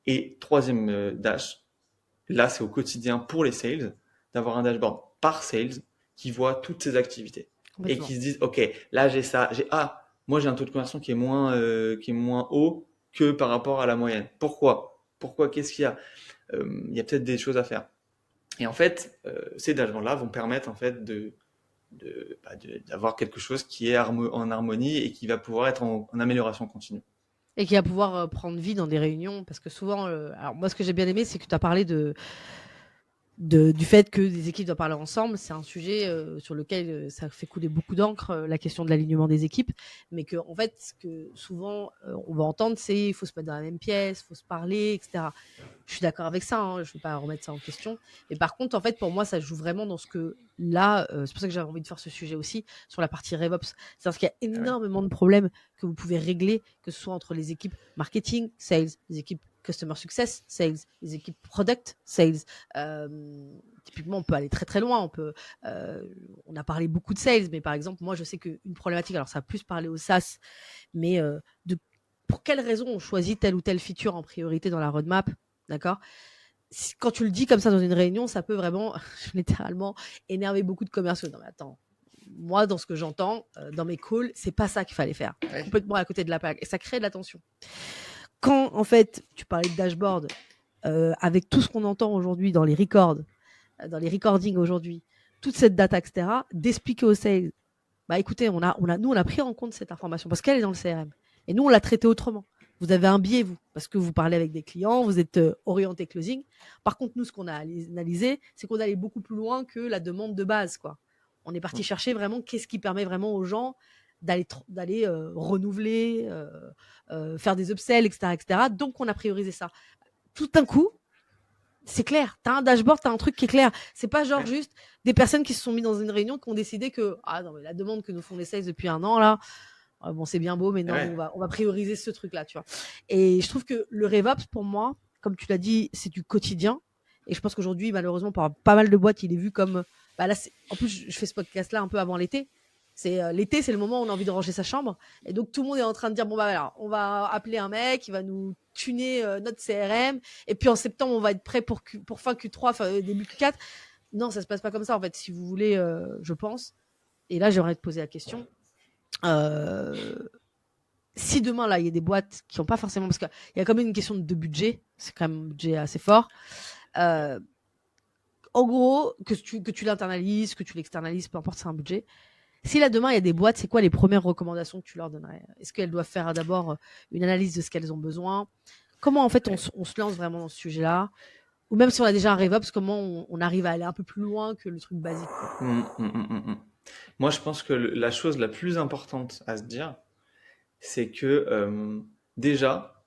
S2: Et troisième dash, là c'est au quotidien pour les sales, d'avoir un dashboard par sales qui voit toutes ses activités et qui se disent ok là j'ai ça moi j'ai un taux de conversion qui est moins haut que par rapport à la moyenne. Pourquoi qu'est-ce qu'il y a? Il y a peut-être des choses à faire. Et en fait ces dashboards là vont permettre en fait d'avoir quelque chose qui est en harmonie et qui va pouvoir être en amélioration continue.
S1: Et qui va pouvoir prendre vie dans des réunions parce que souvent alors moi ce que j'ai bien aimé c'est que tu as parlé du fait que des équipes doivent parler ensemble, c'est un sujet sur lequel ça fait couler beaucoup d'encre, la question de l'alignement des équipes, mais que en fait, ce que souvent on va entendre, c'est il faut se mettre dans la même pièce, il faut se parler, etc. Je suis d'accord avec ça, hein, je ne veux pas remettre ça en question. Mais par contre, en fait, pour moi, ça joue vraiment dans ce que là, c'est pour ça que j'ai envie de faire ce sujet aussi sur la partie RevOps. C'est parce qu'il y a énormément de problèmes que vous pouvez régler, que ce soit entre les équipes marketing, sales, les équipes customer success, sales, les équipes product, sales. Typiquement, on peut aller très très loin. On a parlé beaucoup de sales, mais par exemple, moi, je sais qu'une problématique, alors ça a plus parlé au SaaS, mais pour quelles raisons on choisit telle ou telle feature en priorité dans la roadmap, d'accord? Quand tu le dis comme ça dans une réunion, ça peut vraiment, littéralement, énerver beaucoup de commerciaux. Non mais attends, moi, dans ce que j'entends, dans mes calls, c'est pas ça qu'il fallait faire. Complètement à côté de la plaque. Et ça crée de la tension. Quand, en fait, tu parlais de dashboard, avec tout ce qu'on entend aujourd'hui dans les recordings aujourd'hui, toute cette data, etc., d'expliquer aux sales, bah écoutez, nous, on a pris en compte cette information parce qu'elle est dans le CRM. Et nous, on l'a traitée autrement. Vous avez un biais, vous, parce que vous parlez avec des clients, vous êtes orienté closing. Par contre, nous, ce qu'on a analysé, c'est qu'on allait beaucoup plus loin que la demande de base, quoi. On est parti chercher vraiment qu'est-ce qui permet vraiment aux gens d'aller renouveler, faire des upsells, etc., etc. Donc, on a priorisé ça. Tout d'un coup, c'est clair. Tu as un dashboard, tu as un truc qui est clair. C'est pas genre juste des personnes qui se sont mis dans une réunion qui ont décidé que ah non mais la demande que nous font les sales depuis un an là, bon c'est bien beau mais non
S2: Ouais.
S1: on va prioriser ce truc là, tu vois. Et je trouve que le RevOps pour moi, comme tu l'as dit, c'est du quotidien. Et je pense qu'aujourd'hui malheureusement pour pas mal de boîtes, il est vu comme bah là en plus je fais ce podcast là un peu avant l'été. C'est l'été, c'est le moment où on a envie de ranger sa chambre. Et donc, tout le monde est en train de dire, bon, bah, voilà, on va appeler un mec, il va nous tuner notre CRM. Et puis, en septembre, on va être prêt pour fin Q3, début Q4. Non, ça se passe pas comme ça, en fait, si vous voulez, je pense. Et là, j'aimerais te poser la question. Euh, Si demain, là, il y a des boîtes qui n'ont pas forcément, parce qu'il y a quand même une question de budget, c'est quand même un budget assez fort. Euh, En gros, que tu l'internalises, que tu l'externalises, peu importe, c'est un budget. Si là demain il y a des boîtes, c'est quoi les premières recommandations que tu leur donnerais? Est-ce qu'elles doivent faire d'abord une analyse de ce qu'elles ont besoin? Comment en fait on se lance vraiment dans ce sujet-là? Ou même si on a déjà un RevOps, comment on arrive à aller un peu plus loin que le truc basique, quoi?
S2: Moi, je pense que la chose la plus importante à se dire, c'est que déjà,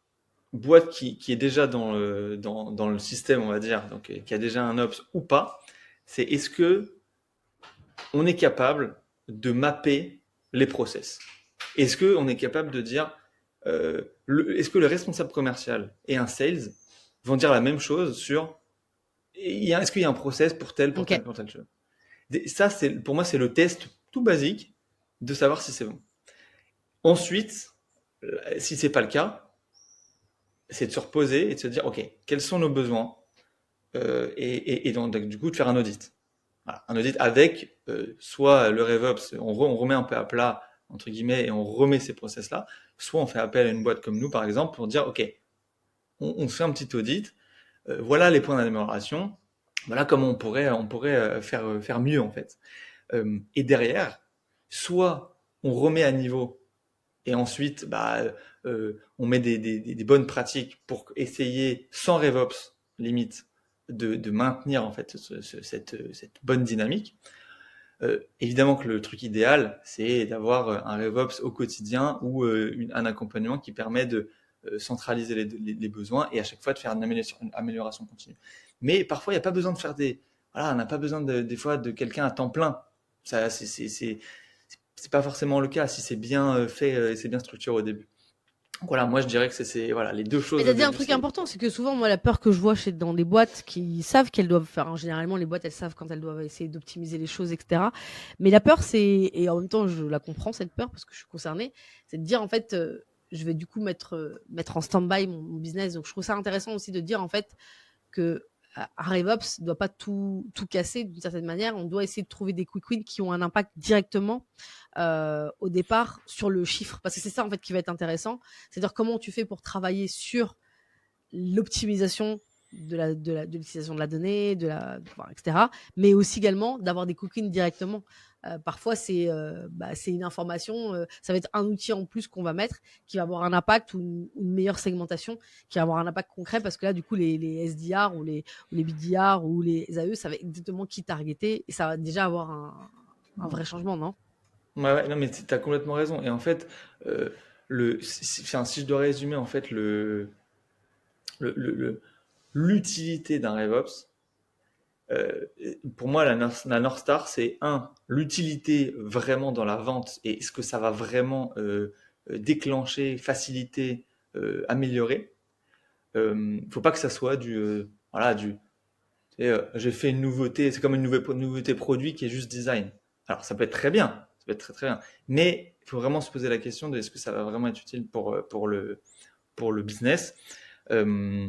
S2: boîte qui est déjà dans le système, on va dire, donc qui a déjà un ops ou pas, c'est est-ce que on est capable de mapper les process? Est-ce qu'on est capable de dire, est-ce que le responsable commercial et un sales vont dire la même chose sur, est-ce qu'il y a un process pour tel, pour
S1: Ok.
S2: tel, pour telle chose? Ça, pour moi, c'est le test tout basique de savoir si c'est bon. Ensuite, si c'est pas le cas, c'est de se reposer et de se dire, OK, quels sont nos besoins et donc, du coup, de faire un audit. Voilà, un audit avec soit le RevOps, on remet un peu à plat, entre guillemets, et on remet ces process-là, soit on fait appel à une boîte comme nous, par exemple, pour dire, OK, on fait un petit audit, voilà les points d'amélioration, voilà comment on pourrait faire mieux, en fait. Et derrière, soit on remet à niveau et ensuite, on met des bonnes pratiques pour essayer, sans RevOps, limite, de maintenir en fait cette bonne dynamique. Évidemment que le truc idéal, c'est d'avoir un RevOps au quotidien ou un accompagnement qui permet de centraliser les besoins et à chaque fois de faire une amélioration continue. Mais parfois, il n'y a pas besoin de faire voilà, on n'a pas besoin des fois de quelqu'un à temps plein. Ça, c'est pas forcément le cas si c'est bien fait et c'est bien structuré au début. Donc voilà, moi je dirais que voilà, les deux
S1: Mais
S2: choses
S1: t'as
S2: au
S1: dit un
S2: début,
S1: truc
S2: c'est
S1: important, c'est que souvent, moi, la peur que je vois dans des boîtes qui savent qu'elles doivent faire, généralement, les boîtes, elles savent quand elles doivent essayer d'optimiser les choses, etc. Mais la peur, et en même temps, je la comprends, cette peur, parce que je suis concernée, c'est de dire, en fait, je vais du coup mettre en stand-by mon business. Donc, je trouve ça intéressant aussi de dire, en fait, que RevOps ne doit pas tout casser d'une certaine manière. On doit essayer de trouver des quick wins qui ont un impact directement au départ sur le chiffre. Parce que c'est ça en fait qui va être intéressant. C'est-à-dire comment tu fais pour travailler sur l'optimisation de l'utilisation de la donnée, etc. Mais aussi également d'avoir des quick wins directement. Parfois, c'est une information, ça va être un outil en plus qu'on va mettre qui va avoir un impact ou une meilleure segmentation qui va avoir un impact concret parce que là, du coup, les SDR ou les BDR ou les AE, ça va exactement qui targeter et ça va déjà avoir un vrai changement, non?
S2: ouais, ouais, non mais tu as complètement raison. Et en fait, euh, enfin, si je dois résumer en fait le- le- le- l'utilité d'un RevOps, euh, pour moi la North Star c'est l'utilité vraiment dans la vente et ce que ça va vraiment déclencher, faciliter, améliorer. Faut pas que ça soit voilà, j'ai fait une nouveauté, c'est comme une nouveauté produit qui est juste design. Alors ça peut être très bien, ça peut être très très bien, mais il faut vraiment se poser la question de est-ce que ça va vraiment être utile pour le business. Euh,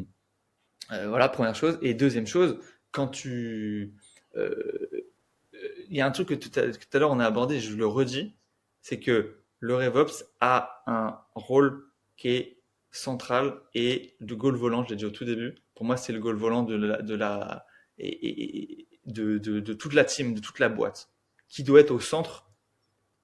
S2: voilà, première chose. Et deuxième chose, quand il y a un truc que tout à l'heure on a abordé, je le redis, c'est que le RevOps a un rôle qui est central et le goal volant, je l'ai dit au tout début, pour moi c'est le goal volant de la et de toute la team, de toute la boîte, qui doit être au centre.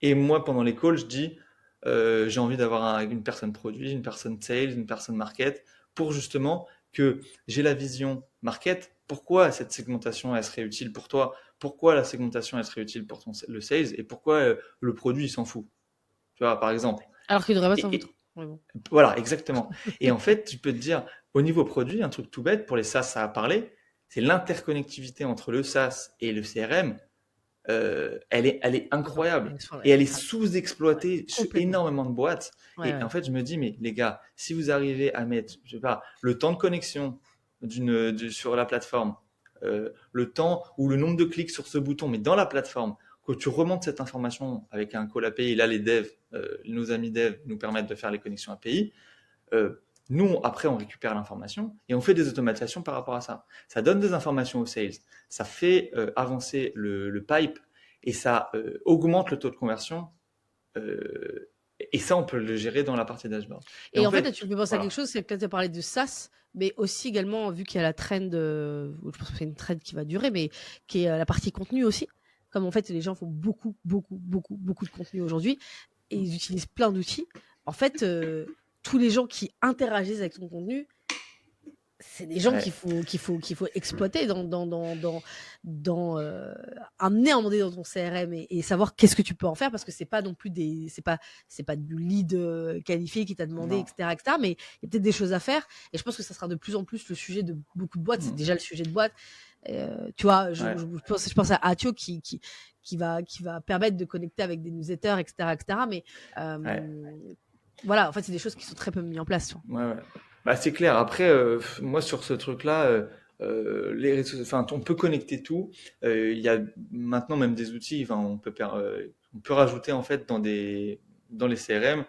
S2: Et moi, pendant les calls, je dis, j'ai envie d'avoir une personne produit, une personne sales, une personne market, pour justement que j'ai la vision market. Pourquoi cette segmentation, elle serait utile pour toi? Pourquoi la segmentation, elle serait utile pour le sales? Et pourquoi le produit, il s'en fout? Tu vois, par exemple.
S1: Alors qu'il devrait pas s'en
S2: Et,
S1: foutre.
S2: et
S1: Mais bon.
S2: voilà, exactement. Et en fait, tu peux te dire, au niveau produit, un truc tout bête, pour les SaaS, ça a parlé, c'est l'interconnectivité entre le SaaS et le CRM. Elle est incroyable et elle est
S1: Ouais,
S2: sous-exploitée sur
S1: complètement.
S2: énormément de boîtes.
S1: Ouais,
S2: Et
S1: ouais.
S2: en fait, je me dis, mais les gars, si vous arrivez à mettre, je sais pas, le temps de connexion sur la plateforme, le temps ou le nombre de clics sur ce bouton, mais dans la plateforme, que tu remontes cette information avec un call API, là, les devs, nos amis devs nous permettent de faire les connexions API. Nous, après, on récupère l'information et on fait des automatisations par rapport à ça. Ça donne des informations aux sales, ça fait avancer le pipe et ça augmente le taux de conversion. Et ça, on peut le gérer dans la partie dashboard. Et
S1: Et
S2: en
S1: en fait, là,
S2: fait,
S1: tu me fais penser à quelque
S2: voilà.
S1: chose, c'est que là, tu as parlé de SaaS, mais aussi également, vu qu'il y a la trend, je pense que c'est une trend qui va durer, mais qui est la partie contenu aussi. Comme en fait, les gens font beaucoup de contenu aujourd'hui et ils utilisent plein d'outils. En fait, tous les gens qui interagissent avec ton contenu, c'est des gens
S2: Ouais,
S1: qu'il faut exploiter amener à un moment donné dans ton CRM et savoir qu'est-ce que tu peux en faire parce que c'est pas non plus c'est pas du lead qualifié qui t'a demandé,
S2: non.
S1: etc., mais il y a peut-être des choses à faire et je pense que ça sera de plus en plus le sujet de beaucoup de boîtes. C'est
S2: Mm.
S1: déjà le sujet de boîte. Tu vois,
S2: Ouais,
S1: je pense à Atio qui va permettre de connecter avec des newsletters, etc., mais,
S2: ouais,
S1: voilà, en fait, c'est des choses qui sont très peu mises en place, tu vois.
S2: ouais, ouais. Bah, c'est clair. Après, moi, sur ce truc-là, les réseaux, enfin, on peut connecter tout. Il y a maintenant même des outils. Enfin, on peut rajouter en fait dans les CRM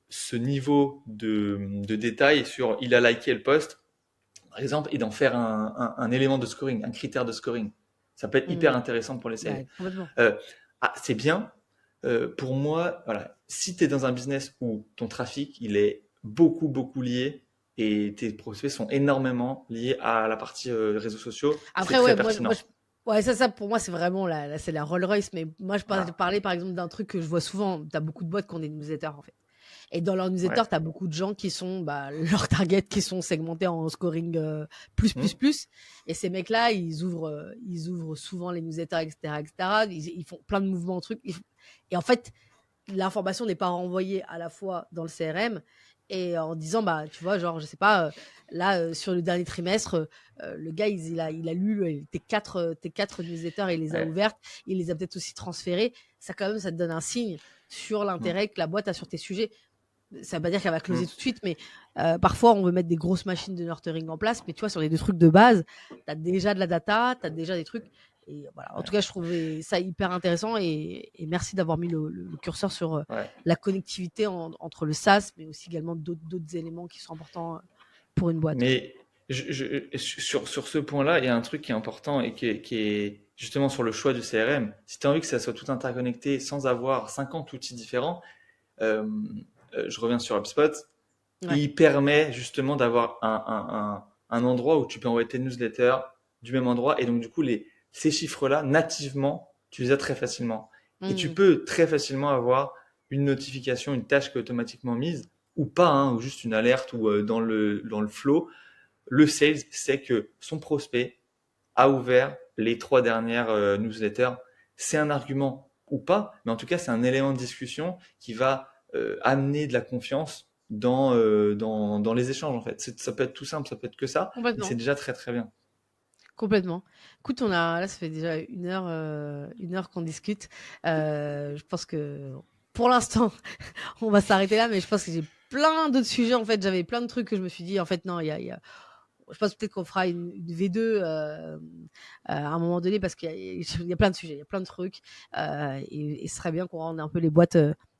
S2: ce niveau de détail sur il a liké le post, par exemple, et d'en faire un élément de scoring, un critère de scoring. Ça peut être hyper
S1: Mmh.
S2: intéressant pour les sales.
S1: Ouais, complètement.
S2: Euh, c'est bien. Pour moi, voilà, si tu es dans un business où ton trafic, il est beaucoup lié et tes prospects sont énormément liés à la partie réseaux sociaux, c'est
S1: Après,
S2: très
S1: ouais,
S2: pertinent.
S1: ouais, ça, pour moi, c'est vraiment c'est la Rolls Royce. Mais moi,
S2: Voilà.
S1: parlais par exemple d'un truc que je vois souvent. Tu as beaucoup de boîtes qui ont des newsletters, en fait. Et dans leurs newsletters,
S2: Ouais.
S1: tu as beaucoup de gens qui sont, bah, leurs targets qui sont segmentés en scoring
S2: Hmm.
S1: plus. Et ces mecs-là, ils ouvrent souvent les newsletters, etc. Ils font plein de mouvements, trucs. Et en fait, l'information n'est pas renvoyée à la fois dans le CRM et en disant, bah, tu vois, genre, je sais pas, là, sur le dernier trimestre, le gars, il a lu tes quatre newsletters et il les a
S2: Ouais.
S1: ouvertes, il les a peut-être aussi transférées. Ça, quand même, ça te donne un signe sur
S2: Hmm.
S1: l'intérêt que la boîte a sur tes sujets. Ça veut pas dire qu'elle va
S2: Hmm.
S1: closer tout de suite, mais parfois, on veut mettre des grosses machines de nurturing en place. Mais tu vois, sur les deux trucs de base, tu as déjà de la data, tu as déjà des trucs. Et voilà. En tout
S2: Ouais.
S1: cas, je trouvais ça hyper intéressant et merci d'avoir mis le curseur sur
S2: Ouais.
S1: la connectivité entre le SaaS, mais aussi également d'autres éléments qui sont importants pour une boîte. Quoi.
S2: Mais sur ce point-là, il y a un truc qui est important et qui est justement sur le choix du CRM. Si tu as envie que ça soit tout interconnecté sans avoir 50 outils différents, euh, je reviens sur HubSpot,
S1: Ouais.
S2: il permet justement d'avoir un endroit où tu peux envoyer tes newsletters du même endroit. Et donc, du coup, ces chiffres-là, nativement, tu les as très facilement. Et tu
S1: Mmh.
S2: peux très facilement avoir une notification, une tâche qui est automatiquement mise, ou pas, hein, ou juste une alerte, ou dans le flow. Le sales sait que son prospect a ouvert les 3 dernières newsletters. C'est un argument ou pas, mais en tout cas, c'est un élément de discussion qui va amener de la confiance dans les échanges, en fait. Ça peut être tout simple, ça peut être que ça, mais c'est
S1: Complètement.
S2: déjà très très bien.
S1: Complètement. Écoute, là, ça fait déjà une heure qu'on discute. Je pense que pour l'instant, on va s'arrêter là, mais je pense que j'ai plein d'autres sujets. En fait, j'avais plein de trucs que je me suis dit, en fait, non, je pense peut-être qu'on fera une V2 à un moment donné parce qu'il y a plein de sujets, il y a plein de trucs. Et ce serait bien qu'on rende un peu les boîtes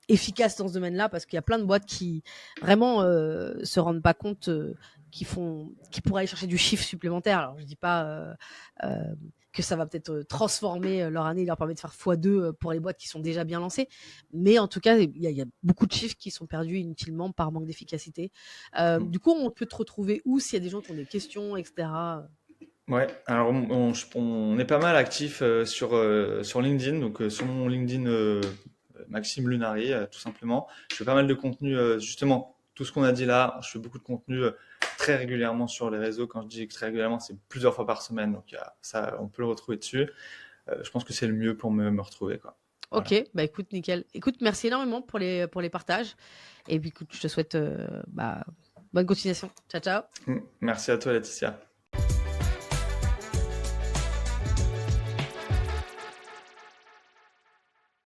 S1: efficaces dans ce domaine-là parce qu'il y a plein de boîtes qui vraiment se rendent pas compte qui pourraient aller chercher du chiffre supplémentaire. Alors, je dis pas euh, que ça va peut-être transformer leur année, leur permet de faire x2 pour les boîtes qui sont déjà bien lancées. Mais en tout cas, il y a beaucoup de chiffres qui sont perdus inutilement par manque d'efficacité.
S2: Mm.
S1: Du coup, on peut te retrouver où s'il y a des gens qui ont des questions, etc.
S2: Ouais, alors on est pas mal actif sur LinkedIn, donc sur mon LinkedIn Maxime Lunari, tout simplement. Je fais pas mal de contenu, justement, tout ce qu'on a dit là, je fais beaucoup de contenu très régulièrement sur les réseaux. Quand je dis que très régulièrement, c'est plusieurs fois par semaine, donc ça, on peut le retrouver dessus. Je pense que c'est le mieux pour me retrouver, quoi.
S1: Ok,
S2: Voilà.
S1: bah écoute, nickel. Écoute, merci énormément pour les partages. Et puis écoute, je te souhaite bonne continuation. Ciao, ciao.
S2: Merci à toi, Laetitia.